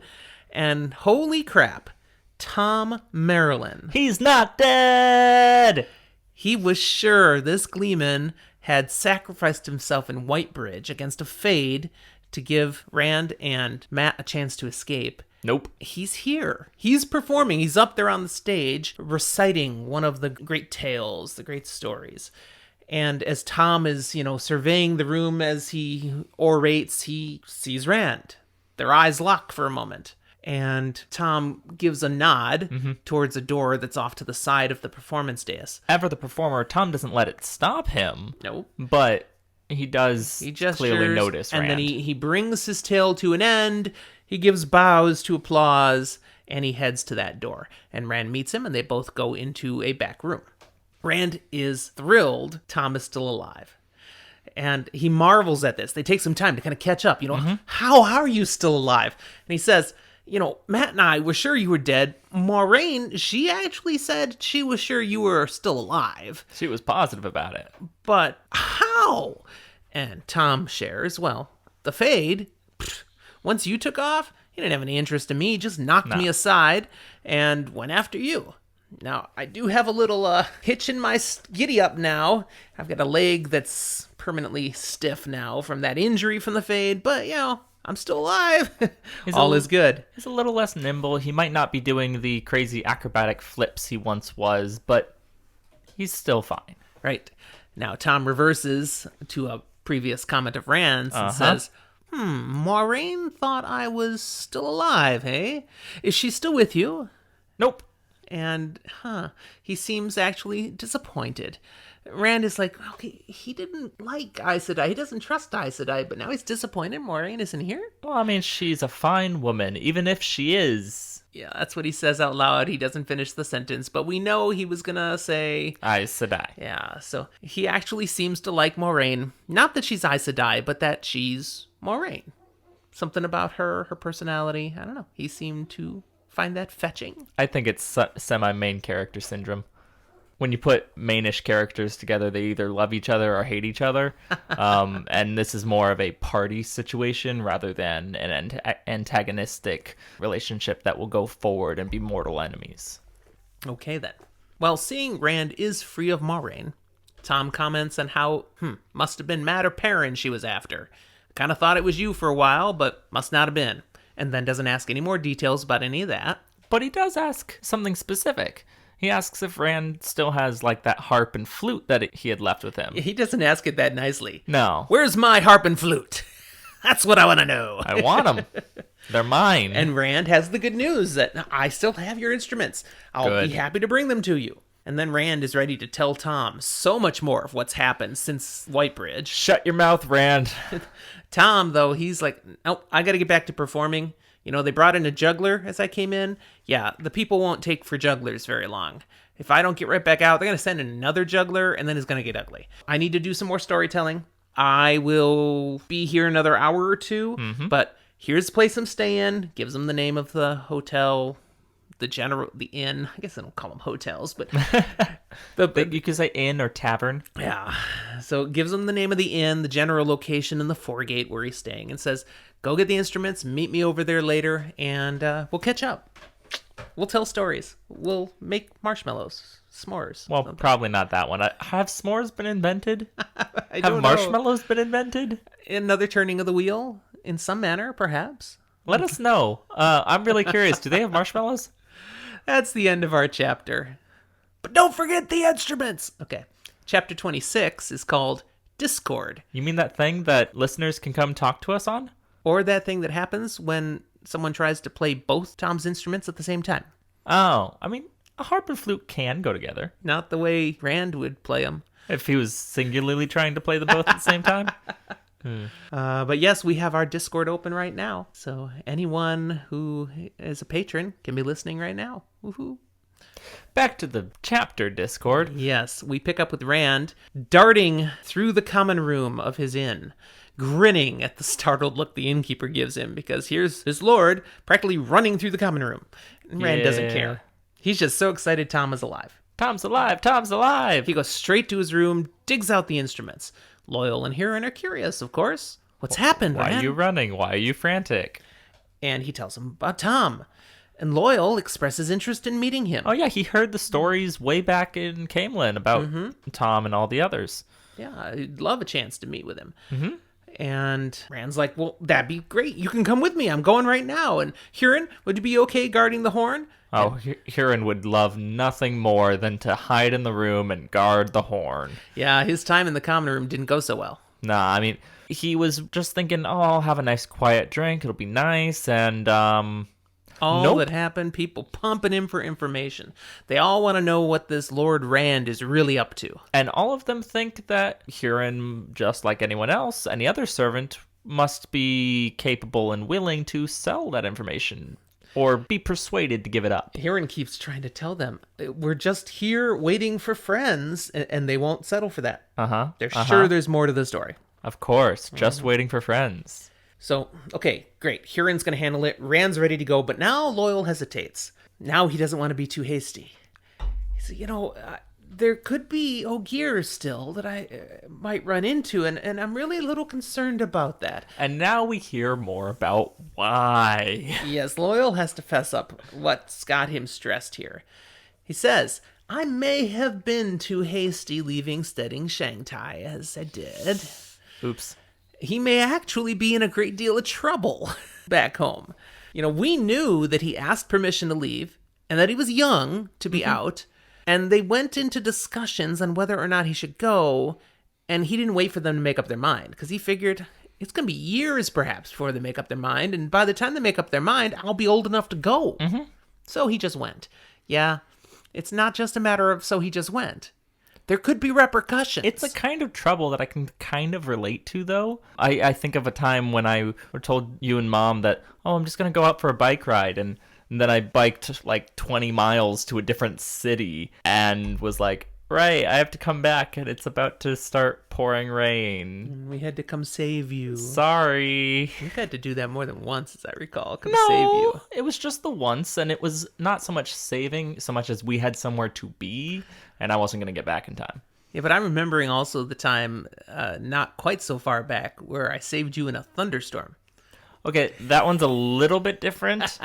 And holy crap, Tom Marilyn. He's not dead! He was sure this gleeman had sacrificed himself in Whitebridge against a fade to give Rand and Matt a chance to escape. Nope. He's here. He's performing. He's up there on the stage reciting one of the great tales, the great stories. And as Tom is, surveying the room as he orates, he sees Rand. Their eyes lock for a moment. And Tom gives a nod towards a door that's off to the side of the performance dais. Ever the performer, Tom doesn't let it stop him. Nope. But he does clearly notice Rand. And then he brings his tale to an end. He gives bows to applause, and he heads to that door. And Rand meets him, and they both go into a back room. Rand is thrilled Tom is still alive. And he marvels at this. They take some time to kind of catch up. How are you still alive? And he says, Matt and I were sure you were dead. Moiraine, she actually said she was sure you were still alive. She was positive about it. But how? And Tom shares, the Fade, once you took off, he didn't have any interest in me, just knocked me aside and went after you. Now, I do have a little hitch in my giddy up now. I've got a leg that's permanently stiff now from that injury from the Fade, but, I'm still alive. All is good. He's a little less nimble. He might not be doing the crazy acrobatic flips he once was, but he's still fine. Right. Now, Tom reverses to a previous comment of Rand's and says, Moiraine thought I was still alive, hey? Is she still with you? Nope. And, he seems actually disappointed. Rand is like, okay, he didn't like Aes Sedai. He doesn't trust Aes Sedai, but now he's disappointed Moiraine isn't here? Well, I mean, she's a fine woman, even if she is. Yeah, that's what he says out loud. He doesn't finish the sentence, but we know he was gonna say Aes Sedai. Yeah, so he actually seems to like Moiraine. Not that she's Aes Sedai, but that she's Moiraine. Something about her personality, I don't know. He seemed to find that fetching. I think it's semi-main character syndrome. When you put mainish characters together, they either love each other or hate each other. And this is more of a party situation rather than an antagonistic relationship that will go forward and be mortal enemies. Okay, then. Well, seeing Rand is free of Moiraine, Tom comments on how, must have been Matt or Perrin she was after. Kind of thought it was you for a while, but must not have been. And then doesn't ask any more details about any of that. But he does ask something specific. He asks if Rand still has, that harp and flute that he had left with him. He doesn't ask it that nicely. No. Where's my harp and flute? That's what I want to know. I want them. They're mine. And Rand has the good news that I still have your instruments. I'll be happy to bring them to you. And then Rand is ready to tell Tom so much more of what's happened since Whitebridge. Shut your mouth, Rand. Tom, though, he's like, nope, I got to get back to performing. They brought in a juggler as I came in. Yeah, the people won't take for jugglers very long. If I don't get right back out, they're going to send in another juggler, and then it's going to get ugly. I need to do some more storytelling. I will be here another hour or two, but here's the place I'm staying. Gives them the name of the hotel, the inn. I guess I don't call them hotels, but you could say inn or tavern. Yeah. So it gives them the name of the inn, the general location, and the foregate where he's staying, and says, go get the instruments, meet me over there later, and we'll catch up. We'll tell stories. We'll make marshmallows, s'mores. Well, probably not that one. Have s'mores been invented? Have marshmallows been invented? Another turning of the wheel, in some manner, perhaps. Let us know. I'm really curious. Do they have marshmallows? That's the end of our chapter. But don't forget the instruments! Okay. Chapter 26 is called Discord. You mean that thing that listeners can come talk to us on? Or that thing that happens when someone tries to play both Tom's instruments at the same time. Oh, I mean, a harp and flute can go together. Not the way Rand would play them. If he was singularly trying to play them both at the same time? But yes, we have our Discord open right now. So anyone who is a patron can be listening right now. Woohoo. Back to the chapter Discord. Yes, we pick up with Rand darting through the common room of his inn, grinning at the startled look the innkeeper gives him, because here's his lord practically running through the common room. And Rand doesn't care. He's just so excited Tom is alive. Tom's alive! Tom's alive! He goes straight to his room, digs out the instruments. Loyal and Huron are curious, of course. What's happened, Why Rand? are you running? Why are you frantic? And he tells him about Tom. And Loyal expresses interest in meeting him. Oh yeah, he heard the stories way back in Cairhien about Tom and all the others. Yeah, I'd love a chance to meet with him. And Rand's like, well, that'd be great. You can come with me. I'm going right now. And Huron, would you be okay guarding the horn? Oh, Huron would love nothing more than to hide in the room and guard the horn. Yeah, his time in the common room didn't go so well. Nah, I mean, he was just thinking, oh, I'll have a nice quiet drink. It'll be nice. And, All that happened, people pumping him for information. They all want to know what this Lord Rand is really up to. And all of them think that Huron, just like anyone else, any other servant, must be capable and willing to sell that information or be persuaded to give it up. Huron keeps trying to tell them, we're just here waiting for friends, and they won't settle for that. They're sure there's more to the story. Of course, just waiting for friends. So, okay, great. Huron's going to handle it. Rand's ready to go, but now Loyal hesitates. Now he doesn't want to be too hasty. He said, there could be Ogier still that I might run into, and I'm really a little concerned about that. And now we hear more about why. Yes, Loyal has to fess up what's got him stressed here. He says, I may have been too hasty leaving Steading Shanghai as I did. Oops. He may actually be in a great deal of trouble back home. We knew that he asked permission to leave and that he was young to be out. And they went into discussions on whether or not he should go. And he didn't wait for them to make up their mind because he figured it's going to be years perhaps before they make up their mind. And by the time they make up their mind, I'll be old enough to go. So he just went. Yeah, it's not just a matter of so he just went. There could be repercussions. It's a kind of trouble that I can kind of relate to, though. I think of a time when I told you and Mom that, I'm just going to go out for a bike ride. And then I biked like 20 miles to a different city and was like, right, I have to come back and it's about to start pouring rain. We had to come save you. Sorry. We've had to do that more than once, as I recall. Save you. It was just the once, and it was not so much saving so much as we had somewhere to be, and I wasn't going to get back in time. Yeah, but I'm remembering also the time not quite so far back where I saved you in a thunderstorm. Okay, that one's a little bit different,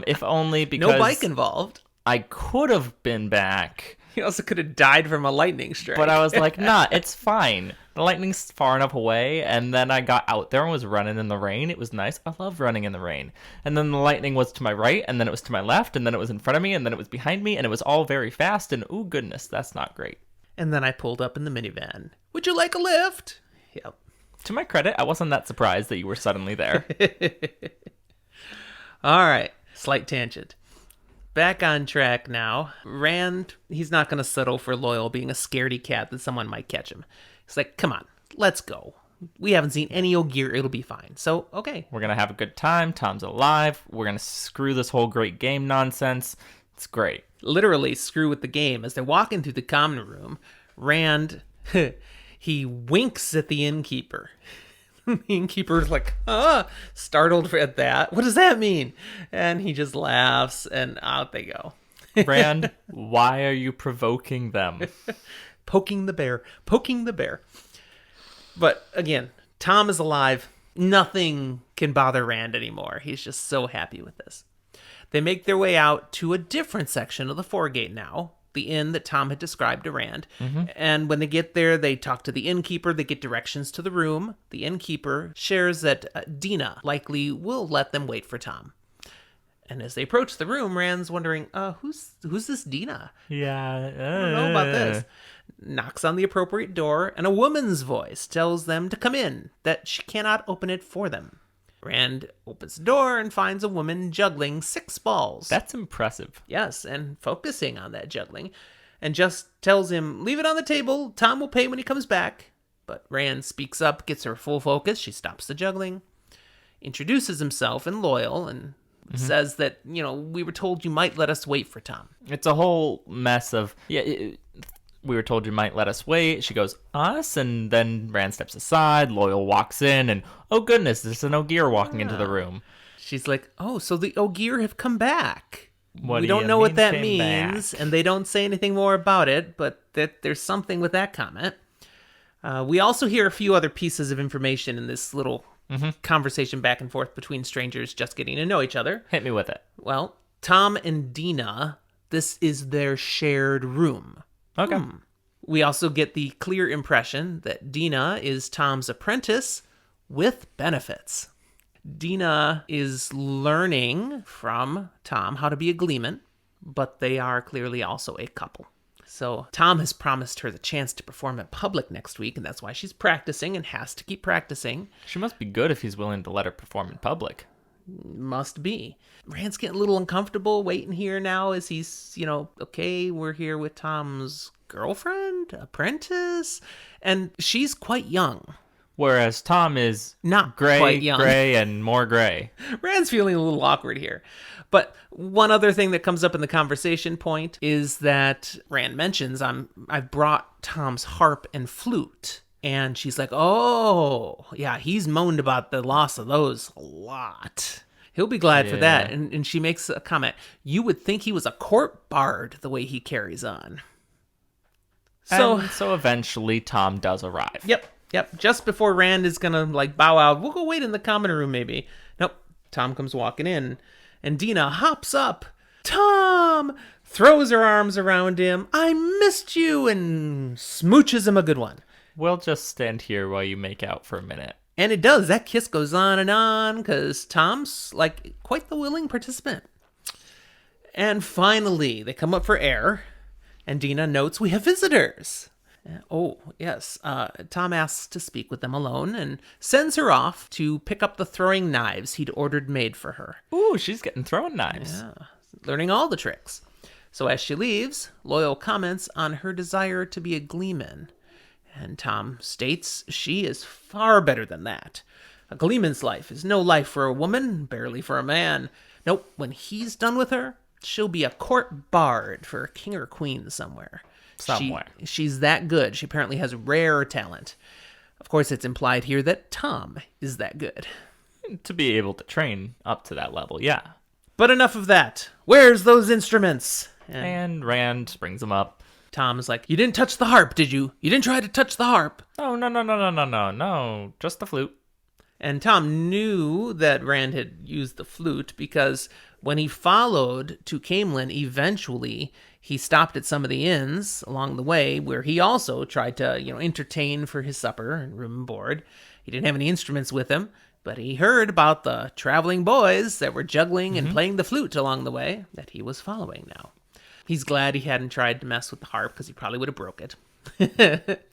if only because... No bike involved. I could have been back. You also could have died from a lightning strike. But I was like, nah, it's fine. The lightning's far enough away, and then I got out there and was running in the rain. It was nice. I love running in the rain. And then the lightning was to my right, and then it was to my left, and then it was in front of me, and then it was behind me, and it was all very fast, and oh goodness, that's not great. And then I pulled up in the minivan. Would you like a lift? Yep. To my credit, I wasn't that surprised that you were suddenly there. All right, slight tangent. Back on track now. Rand, he's not going to settle for Loyal being a scaredy cat that someone might catch him. He's like, come on, let's go. We haven't seen any Ogier, it'll be fine. So, okay. We're going to have a good time. Tom's alive. We're going to screw this whole great game nonsense. It's great. Literally screw with the game. As they're walking through the common room, Rand, he winks at the innkeeper. The innkeeper's like, startled at that. What does that mean? And he just laughs, and out they go. Rand, why are you provoking them? Poking the bear. But again, Tom is alive. Nothing can bother Rand anymore. He's just so happy with this. They make their way out to a different section of the Foregate now, the inn that Tom had described to Rand. And when they get there, they talk to the innkeeper. They get directions to the room. The innkeeper shares that Dina likely will let them wait for Tom. And as they approach the room, Rand's wondering, who's this Dina? Yeah. I don't know about this. Knocks on the appropriate door, and a woman's voice tells them to come in, that she cannot open it for them. Rand opens the door and finds a woman juggling 6 balls. That's impressive. Yes, and focusing on that juggling. And just tells him, leave it on the table. Tom will pay when he comes back. But Rand speaks up, gets her full focus. She stops the juggling. Introduces himself and Loyal and says that, we were told you might let us wait for Tom. It's a whole mess of... we were told you might let us wait. She goes, us? And then Rand steps aside. Loyal walks in, and oh goodness, there's an Ogier walking into the room. She's like, so the Ogier have come back. We don't know what that means, and they don't say anything more about it, but that there's something with that comment. We also hear a few other pieces of information in this little conversation back and forth between strangers just getting to know each other. Hit me with it. Well, Tom and Dina, this is their shared room. Okay. We also get the clear impression that Dina is Tom's apprentice, with benefits. Dina is learning from Tom how to be a gleeman, but they are clearly also a couple. So Tom has promised her the chance to perform in public next week, and that's why she's practicing and has to keep practicing. She must be good if he's willing to let her perform in public. Must be. Rand's getting a little uncomfortable waiting here now as he's, okay, we're here with Tom's girlfriend, apprentice, and she's quite young. Whereas Tom is Not gray, quite young. gray, and more gray. Rand's feeling a little awkward here. But one other thing that comes up in the conversation point is that Rand mentions, I've brought Tom's harp and flute. And she's like, oh, yeah, he's moaned about the loss of those a lot. He'll be glad for that. And she makes a comment, you would think he was a court bard the way he carries on. So eventually Tom does arrive. Yep. Just before Rand is going to bow out, we'll go wait in the common room maybe. Nope. Tom comes walking in and Dina hops up. Tom! Throws her arms around him. I missed you, and smooches him a good one. We'll just stand here while you make out for a minute. And it does. That kiss goes on and on because Tom's quite the willing participant. And finally, they come up for air. And Dina notes we have visitors. Oh, yes. Tom asks to speak with them alone and sends her off to pick up the throwing knives he'd ordered made for her. Ooh, she's getting throwing knives. Yeah, learning all the tricks. So as she leaves, Loyal comments on her desire to be a gleeman. And Tom states she is far better than that. A gleeman's life is no life for a woman, barely for a man. Nope, when he's done with her, she'll be a court bard for a king or queen somewhere. She's that good. She apparently has rare talent. Of course, it's implied here that Tom is that good. To be able to train up to that level, yeah. But enough of that. Where's those instruments? And Rand brings them up. Tom's like, you didn't touch the harp, did you? You didn't try to touch the harp. Oh, no, just the flute. And Tom knew that Rand had used the flute because when he followed to Cairhien, eventually he stopped at some of the inns along the way where he also tried to, entertain for his supper and room and board. He didn't have any instruments with him, but he heard about the traveling boys that were juggling and playing the flute along the way that he was following now. He's glad he hadn't tried to mess with the harp because he probably would have broke it.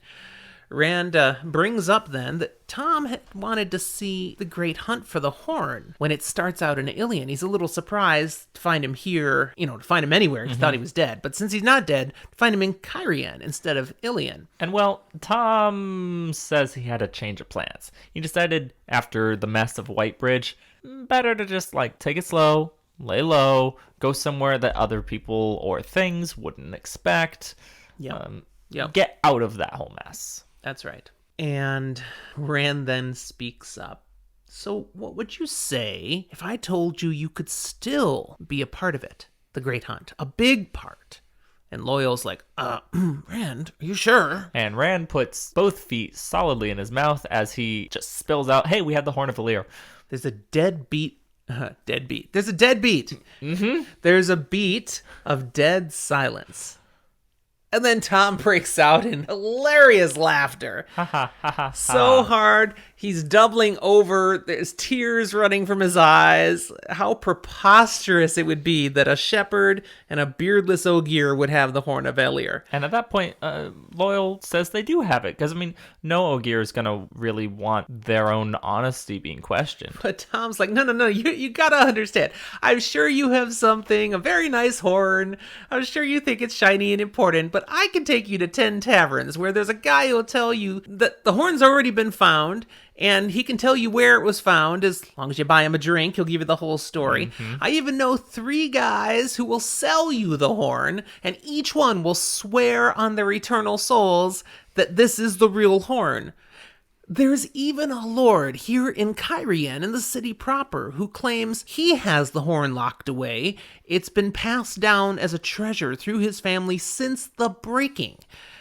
Rand brings up then that Tom had wanted to see the great hunt for the horn when it starts out in Cairhien. He's a little surprised to find him here, to find him anywhere. He thought he was dead. But since he's not dead, to find him in Cairhien instead of Cairhien. And Tom says he had a change of plans. He decided after the mess of Whitebridge, better to just take it slow, lay low, go somewhere that other people or things wouldn't expect. Get out of that whole mess. That's right. And Rand then speaks up. So what would you say if I told you could still be a part of it? The Great Hunt. A big part. And Loyal's like, Rand, are you sure? And Rand puts both feet solidly in his mouth as he just spills out, hey, we had the Horn of Valir. There's a dead beat. There's a dead beat. Mm-hmm. There's a beat of dead silence. And then Tom breaks out in hilarious laughter. So hard, he's doubling over. There's tears running from his eyes. How preposterous it would be that a shepherd and a beardless Ogier would have the Horn of Valir. And at that point, Loyal says they do have it. Because, no Ogier is going to really want their own honesty being questioned. But Tom's like, no, you gotta understand. I'm sure you have something, a very nice horn. I'm sure you think it's shiny and important, but I can take you to 10 taverns where there's a guy who'll tell you that the horn's already been found, and he can tell you where it was found. As long as you buy him a drink, he'll give you the whole story. Mm-hmm. I even know 3 guys who will sell you the horn, and each one will swear on their eternal souls that this is the real horn. There's even a lord here in Cairhien, in the city proper, who claims he has the horn locked away. It's been passed down as a treasure through his family since the breaking.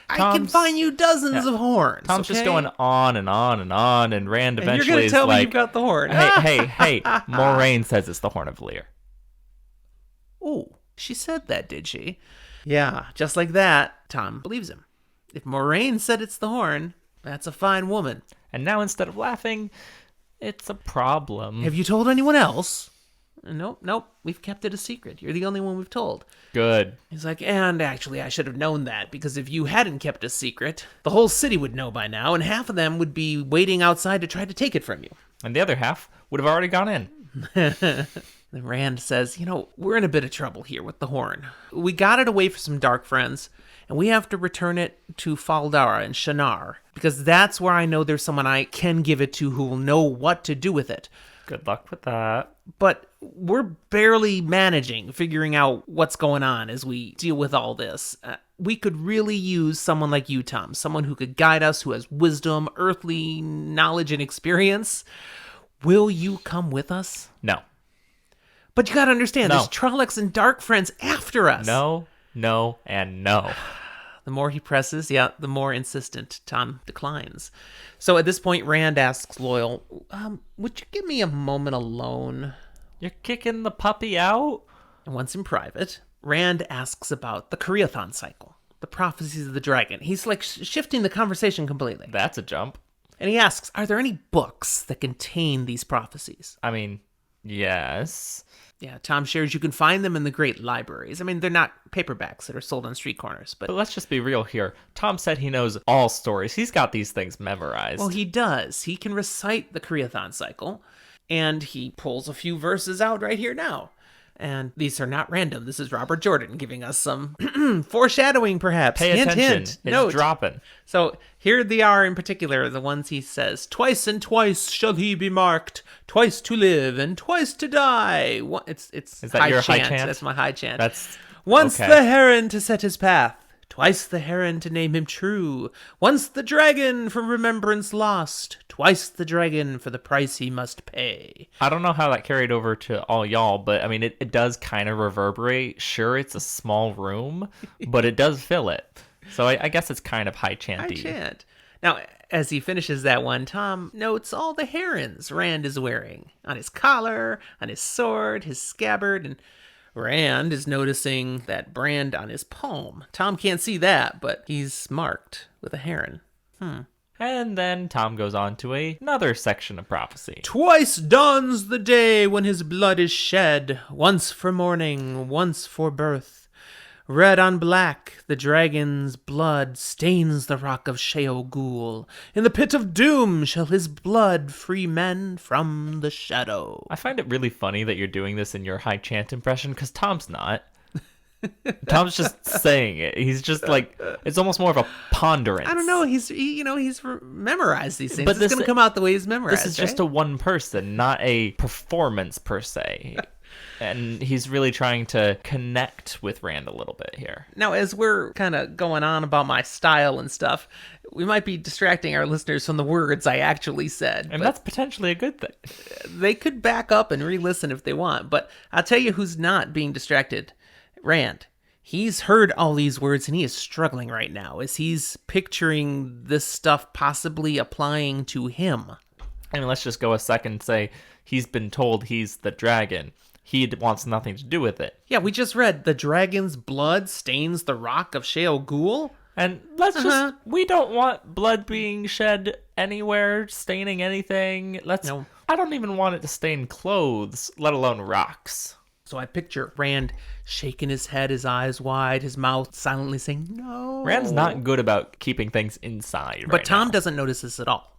I can find you dozens of horns. Tom's just going on and on and on, and Rand eventually you're is tell me like, you've got the horn. Hey, Moraine says it's the Horn of Valir. Oh, she said that, did she? Yeah, just like that, Tom believes him. If Moraine said it's the horn, that's a fine woman. And now instead of laughing, It's a problem. Have you told anyone else? Nope. We've kept it a secret. You're the only one we've told. Good. He's like, and actually, I should have known that, because if you hadn't kept a secret, the whole city would know by now, and half of them would be waiting outside to try to take it from you. And the other half would have already gone in. Then Rand says, we're in a bit of trouble here with the horn. We got it away from some dark friends, and we have to return it to Faldara and Shannara, because that's where I know there's someone I can give it to who will know what to do with it. Good luck with that. But we're barely figuring out what's going on as we deal with all this. We could really use someone like you, Tom, someone who could guide us, who has wisdom, earthly knowledge, and experience. Will you come with us? No. But you gotta understand, No. there's Trollocs and dark friends after us. No, and no. The more he presses, the more insistent Tom declines. So at this point, Rand asks Loyal, would you give me a moment alone? You're kicking the puppy out? And once in private, Rand asks about the Cairhien cycle, the prophecies of the dragon. He's like shifting the conversation completely. That's a jump. And he asks, are there any books that contain these prophecies? I mean, yes. Yeah, Tom shares you can find them in the great libraries. I mean, they're not paperbacks that are sold on street corners, but But let's just be real here. Tom said he knows all stories. He's got these things memorized. well, he does. He can recite the Cairhien cycle, and he pulls a few verses out right here now. And these are not random. This is Robert Jordan giving us some foreshadowing, perhaps. Pay Hint, attention. hint. It's Note. dropping. So here they are in particular, the ones he says, twice and twice shall he be marked, twice to live and twice to die. It's Is that your high chant? That's my high chant. That's Once okay. the heron to set his path, twice the heron to name him true. Once the dragon from remembrance lost, twice the dragon for the price he must pay. I don't know how that carried over to all y'all, but I mean, it does kind of reverberate. Sure, it's a small room, but it does fill it. So I guess it's kind of high chanty. High chant. Now, as he finishes that one, Tom notes all the herons Rand is wearing on his collar, on his sword, his scabbard, and Rand is noticing that brand on his palm. Tom can't see that, but he's marked with a heron. And then Tom goes on to another section of prophecy. Twice dawns the day when his blood is shed, once for mourning, once for birth. Red on black, the dragon's blood stains the rock of Sheol. In the pit of doom shall his blood free men from the shadow. I find it really funny that you're doing this in your high chant impression, because Tom's not. Tom's just saying it. He's just like, it's almost more of a ponderance. I don't know. He's memorized these things. But It's going to come out the way he's memorized. This is just a one person, not a performance per se. And he's really trying to connect with Rand a little bit here. Now, as we're kind of going on about my style and stuff, we might be distracting our listeners from the words I actually said. And but that's potentially a good thing. they could back up and re-listen if they want. But I'll tell you who's not being distracted. Rand. He's heard all these words and he is struggling right now as he's picturing this stuff possibly applying to him. I mean, let's just go a second and say he's been told he's the dragon. He wants nothing to do with it. Yeah, we just read the dragon's blood stains the rock of Sheol. And let's we don't want blood being shed anywhere, staining anything. No. I don't even want it to stain clothes, let alone rocks. So I picture Rand shaking his head, his eyes wide, his mouth silently saying, no. Rand's not good about keeping things inside But Tom doesn't notice this at all.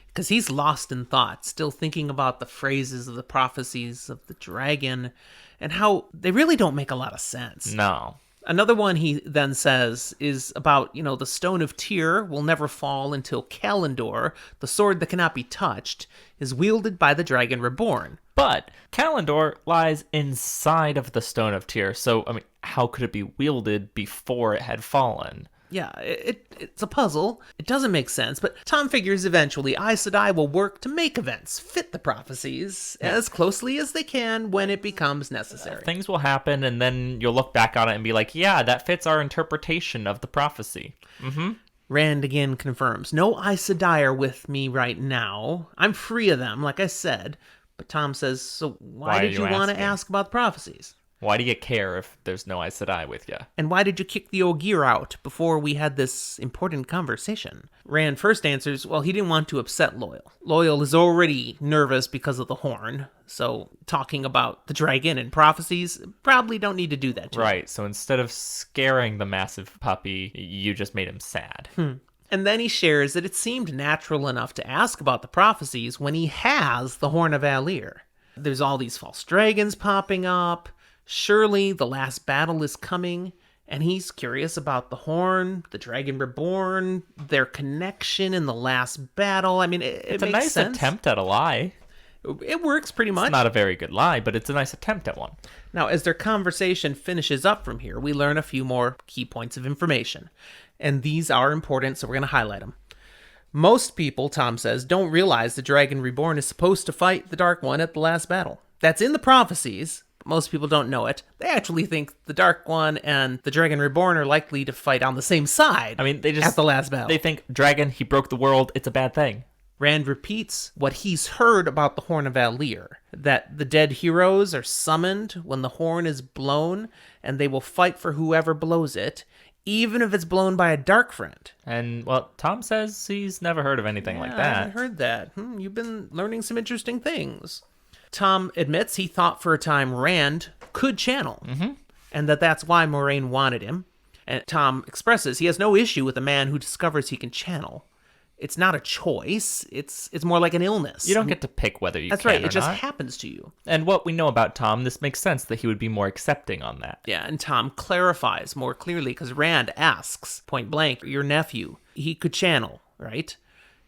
Because he's lost in thought, still thinking about the phrases of the prophecies of the dragon and how they really don't make a lot of sense. No. Another one he then says is about, the stone of Tyr will never fall until Kalendor, the sword that cannot be touched, is wielded by the dragon reborn. But Kalendor lies inside of the stone of Tyr, so, I mean, how could it be wielded before it had fallen? Yeah, it's a puzzle. It doesn't make sense, but Tom figures eventually Aes Sedai will work to make events fit the prophecies as closely as they can when it becomes necessary. Things will happen, and then you'll look back on it and be like, yeah, that fits our interpretation of the prophecy. Mm-hmm. Rand again confirms, no Aes Sedai are with me right now. I'm free of them, like I said. But Tom says, so why did you want to ask about the prophecies? Why do you care if there's no Aes Sedai with you? And why did you kick the Ogier out before we had this important conversation? Rand first answers, well, he didn't want to upset Loyal. Loyal is already nervous because of the horn, so talking about the dragon and prophecies, probably don't need to do that to him. Right, so instead of scaring the massive puppy, you just made him sad. And then he shares that it seemed natural enough to ask about the prophecies when he has the Horn of Valir. There's all these false dragons popping up. Surely the last battle is coming, and he's curious about the horn, the dragon reborn, their connection in the last battle. I mean, It's it a makes nice sense. attempt at a lie. It works pretty much. It's not a very good lie, but it's a nice attempt at one. Now, as their conversation finishes up from here, we learn a few more key points of information. And these are important, so we're going to highlight them. Most people, Tom says, don't realize the Dragon Reborn is supposed to fight the Dark One at the last battle. That's in the prophecies, but most people don't know it. They actually think the Dark One and the Dragon Reborn are likely to fight on the same side. I mean, they just at the last battle. They think dragon, he broke the world, it's a bad thing. Rand repeats what he's heard about the Horn of Valir, that the dead heroes are summoned when the horn is blown, and they will fight for whoever blows it, even if it's blown by a dark friend. And, well, Tom says he's never heard of anything like I that. haven't heard that. You've been learning some interesting things. Tom admits he thought for a time Rand could channel, and that's why Moraine wanted him. And Tom expresses he has no issue with a man who discovers he can channel. It's not a choice. It's more like an illness. You don't get to pick whether you That's can right. or It just not. happens to you. And what we know about Tom, this makes sense that he would be more accepting on that. Yeah, and Tom clarifies more clearly because Rand asks point blank, your nephew, he could channel, right?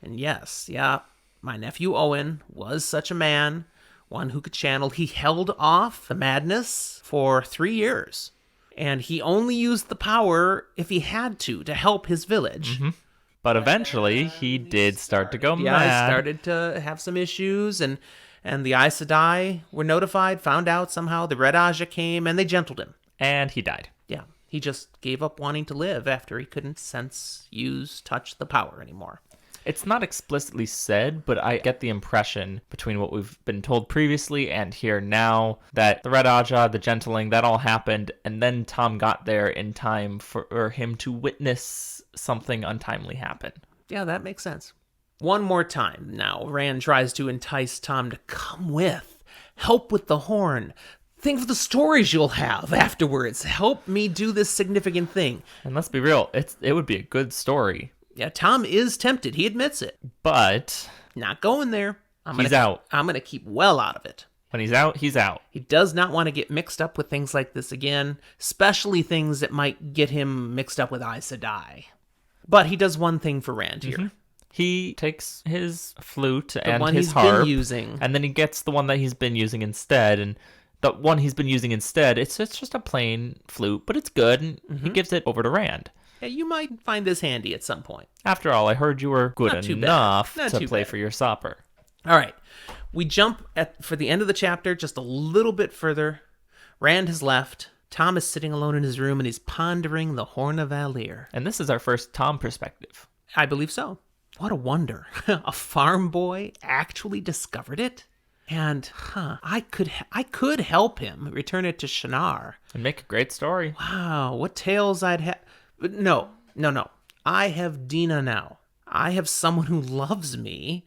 And yes, yeah, my nephew Owen was such a man, one who could channel. He held off the madness for 3 years, and he only used the power if he had to help his village. But eventually, he did start to go Yeah, mad. he started to have some issues, and the Aes Sedai were notified, found out somehow. The Red Aja came, and they gentled him. And he died. Yeah, he just gave up wanting to live after he couldn't sense, use, touch the power anymore. It's not explicitly said, but I get the impression between what we've been told previously and here now that the Red Aja, the gentling, that all happened, and then Tom got there in time for him to witness something untimely happen. Yeah, that makes sense. One more time now, Rand tries to entice Tom to come with, help with the horn. Think of the stories you'll have afterwards. Help me do this significant thing. And let's be real, it would be a good story. Yeah, Tom is tempted. He admits it. But Not going there. he's out. I'm going to keep well out of it. When he's out, he's out. He does not want to get mixed up with things like this again, especially things that might get him mixed up with Aes Sedai. But he does one thing for Rand here. He takes his flute The and one his he's harp, been using. and then he gets the one that he's been using instead. And the one he's been using instead, it's just a plain flute, but it's good, and he gives it over to Rand. Yeah, you might find this handy at some point. After all, I heard you were good Not too bad. enough Not to too play bad. for your supper. All right. We jump for the end of the chapter just a little bit further. Rand has left. Tom is sitting alone in his room, and he's pondering the Horn of Valir. And this is our first Tom perspective. I believe so. What a wonder. A farm boy actually discovered it? And, I could help him return it to Shannara. And make a great story. Wow, what tales I'd have. But no. I have Dina now. I have someone who loves me,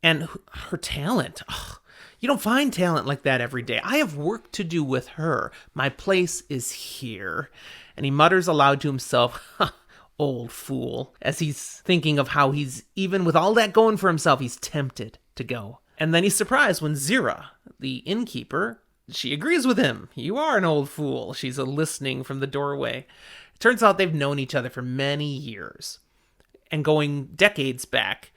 and her talent. Ugh, you don't find talent like that every day. I have work to do with her. My place is here. And he mutters aloud to himself, old fool, as he's thinking of how he's, even with all that going for himself, he's tempted to go. And then he's surprised when Zira, the innkeeper, she agrees with him. You are an old fool. She's listening from the doorway. It turns out they've known each other for many years. And going decades back,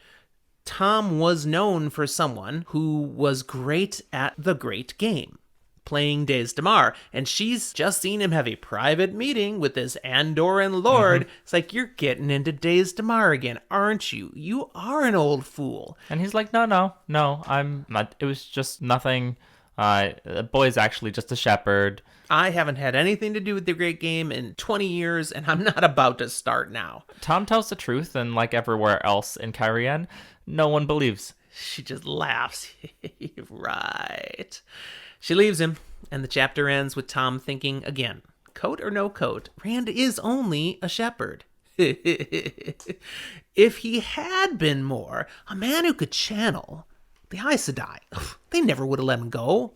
Tom was known for someone who was great at the great game, playing Days Damar. And she's just seen him have a private meeting with this Andoran lord. It's like, you're getting into Days Damar again, aren't you? You are an old fool. And he's like, no, I'm not. It was just nothing. The boy's actually just a shepherd. I haven't had anything to do with the great game in 20 years, and I'm not about to start now. Tom tells the truth, and like everywhere else in Cairhien, no one believes. She just laughs. Right. She leaves him, and the chapter ends with Tom thinking again, coat or no coat, Rand is only a shepherd. If he had been more, a man who could channel, the Aes Sedai, they never would have let him go.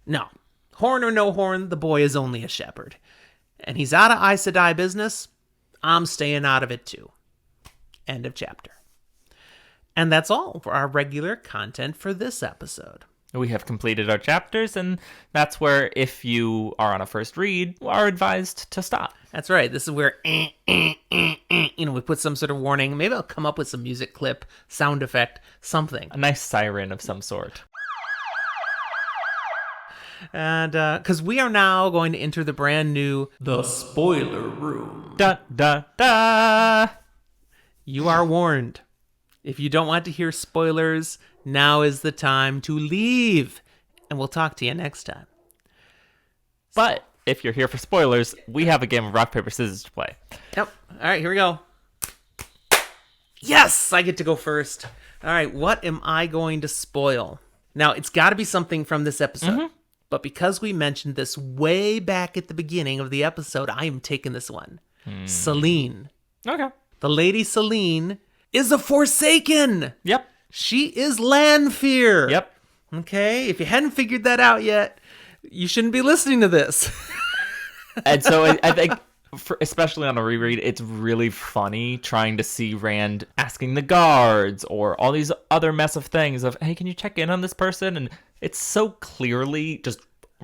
No, horn or no horn, the boy is only a shepherd. And he's out of Aes Sedai business. I'm staying out of it too. End of chapter. And that's all for our regular content for this episode. We have completed our chapters, and that's where, if you are on a first read, are advised to stop. That's right. This is where, we put some sort of warning. Maybe I'll come up with some music clip, sound effect, something. A nice siren of some sort. And because we are now going to enter the brand new The Spoiler Room. Da, da, da! You are warned. If you don't want to hear spoilers, now is the time to leave. And we'll talk to you next time. But if you're here for spoilers, we have a game of rock, paper, scissors to play. Yep. All right, here we go. Yes, I get to go first. All right, what am I going to spoil? Now, it's got to be something from this episode. Mm-hmm. But because we mentioned this way back at the beginning of the episode, I am taking this one. Selene. Okay. The Lady Selene is a Forsaken. Yep. She is Lanfear. Yep. Okay, if you hadn't figured that out yet, you shouldn't be listening to this. And so I think, especially on a reread, it's really funny trying to see Rand asking the guards or all these other mess of things of, hey, can you check in on this person? And it's so clearly just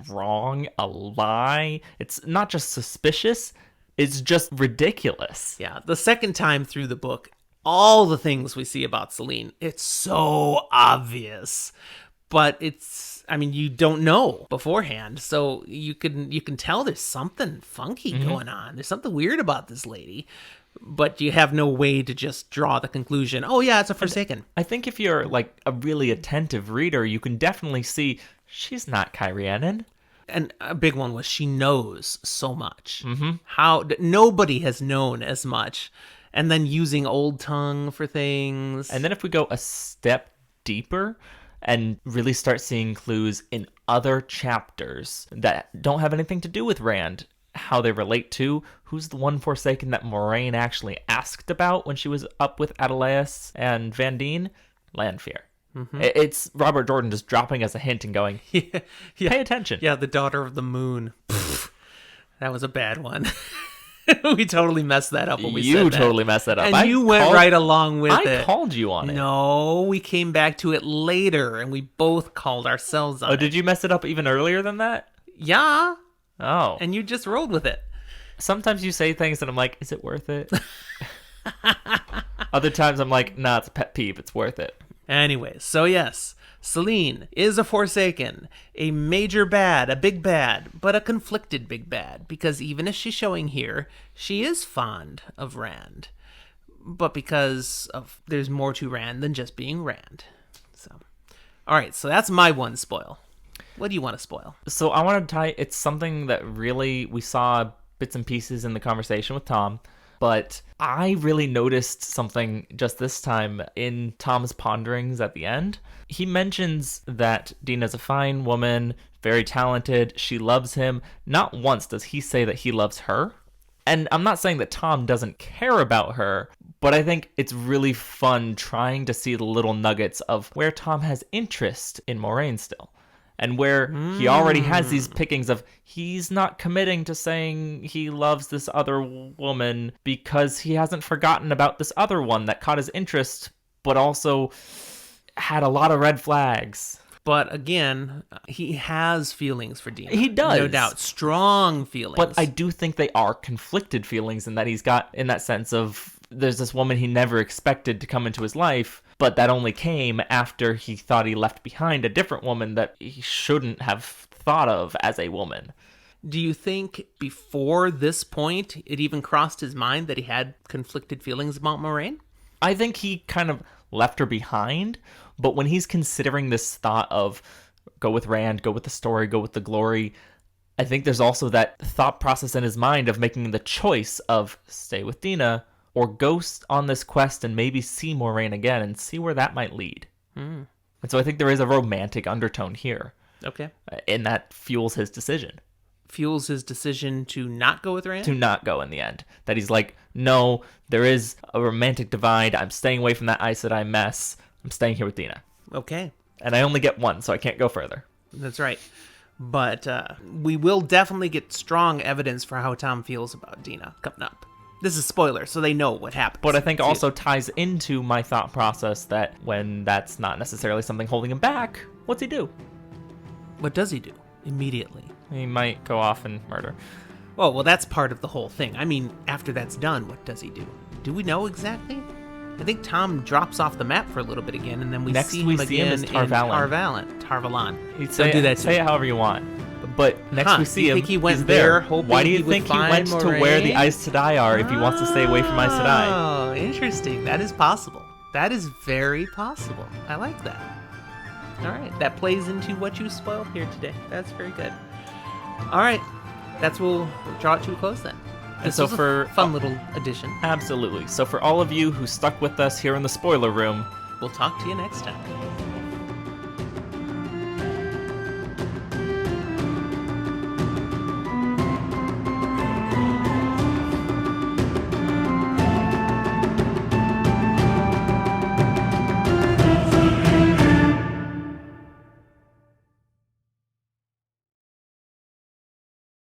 wrong, a lie. It's not just suspicious, it's just ridiculous. Yeah, the second time through the book, all the things we see about Selene, it's so obvious. But you don't know beforehand, so you can tell there's something funky going on. There's something weird about this lady, but you have no way to just draw the conclusion, oh yeah, it's a Forsaken. I think if you're like a really attentive reader, you can definitely see she's not Cairhienen. And a big one was she knows so much. Mm-hmm. How nobody has known as much. And then using Old Tongue for things. And then if we go a step deeper and really start seeing clues in other chapters that don't have anything to do with Rand, how they relate to who's the one Forsaken that Moraine actually asked about when she was up with Adelaus and Vandene, Lanfear. Mm-hmm. It's Robert Jordan just dropping us a hint and going, pay attention. Yeah, the Daughter of the Moon. That was a bad one. We totally messed that up when we said that. You totally messed that up. And you went right along with it. I called you on it. No, we came back to it later, and we both called ourselves on it. Oh, did you mess it up even earlier than that? Yeah. Oh. And you just rolled with it. Sometimes you say things and I'm like, is it worth it? Other times I'm like, nah, it's a pet peeve. It's worth it. Anyway, so yes, Selene is a Forsaken, a major bad, a big bad, but a conflicted big bad, because even as she's showing here, she is fond of Rand, but because of there's more to Rand than just being Rand. So, all right, so that's my one spoil. What do you want to spoil? So I want to tie, it's something that really we saw bits and pieces in the conversation with Tom, but I really noticed something just this time in Tom's ponderings at the end. He mentions that Dina's a fine woman, very talented, she loves him. Not once does he say that he loves her. And I'm not saying that Tom doesn't care about her, but I think it's really fun trying to see the little nuggets of where Tom has interest in Moraine still. And where he already has these pickings of he's not committing to saying he loves this other woman because he hasn't forgotten about this other one that caught his interest, but also had a lot of red flags. But again, he has feelings for Dina. He does. No doubt. Strong feelings. But I do think they are conflicted feelings in that he's got, in that sense of, there's this woman he never expected to come into his life, but that only came after he thought he left behind a different woman that he shouldn't have thought of as a woman. Do you think before this point, it even crossed his mind that he had conflicted feelings about Moraine? I think he kind of left her behind, but when he's considering this thought of go with Rand, go with the story, go with the glory, I think there's also that thought process in his mind of making the choice of stay with Dina or go on this quest and maybe see Moraine again and see where that might lead. And so I think there is a romantic undertone here. Okay. And that fuels his decision. Fuels his decision to not go with Rand? To not go in the end. That he's like, no, there is a romantic divide. I'm staying away from that Aes Sedai mess. I'm staying here with Dina. Okay. And I only get one, so I can't go further. That's right. But we will definitely get strong evidence for how Tom feels about Dina coming up. This is spoiler, so they know what happens. But I think also ties into my thought process that when that's not necessarily something holding him back, what's he do? What does he do immediately? He might go off and murder. Well, that's part of the whole thing. I mean, after that's done, what does he do? Do we know exactly? I think Tom drops off the map for a little bit again, and then we see him again in Tarvalon. Don't do that. Say it however you want. But next we see him. Think he went he's there. Why do you think he went to where the Aes Sedai are if he wants to stay away from Aes Sedai? Oh, interesting. That is possible. That is very possible. I like that. All right, that plays into what you spoiled here today. That's very good. All right, we'll draw it to a close then. And so for a fun little addition. Absolutely. So for all of you who stuck with us here in the spoiler room, we'll talk to you next time.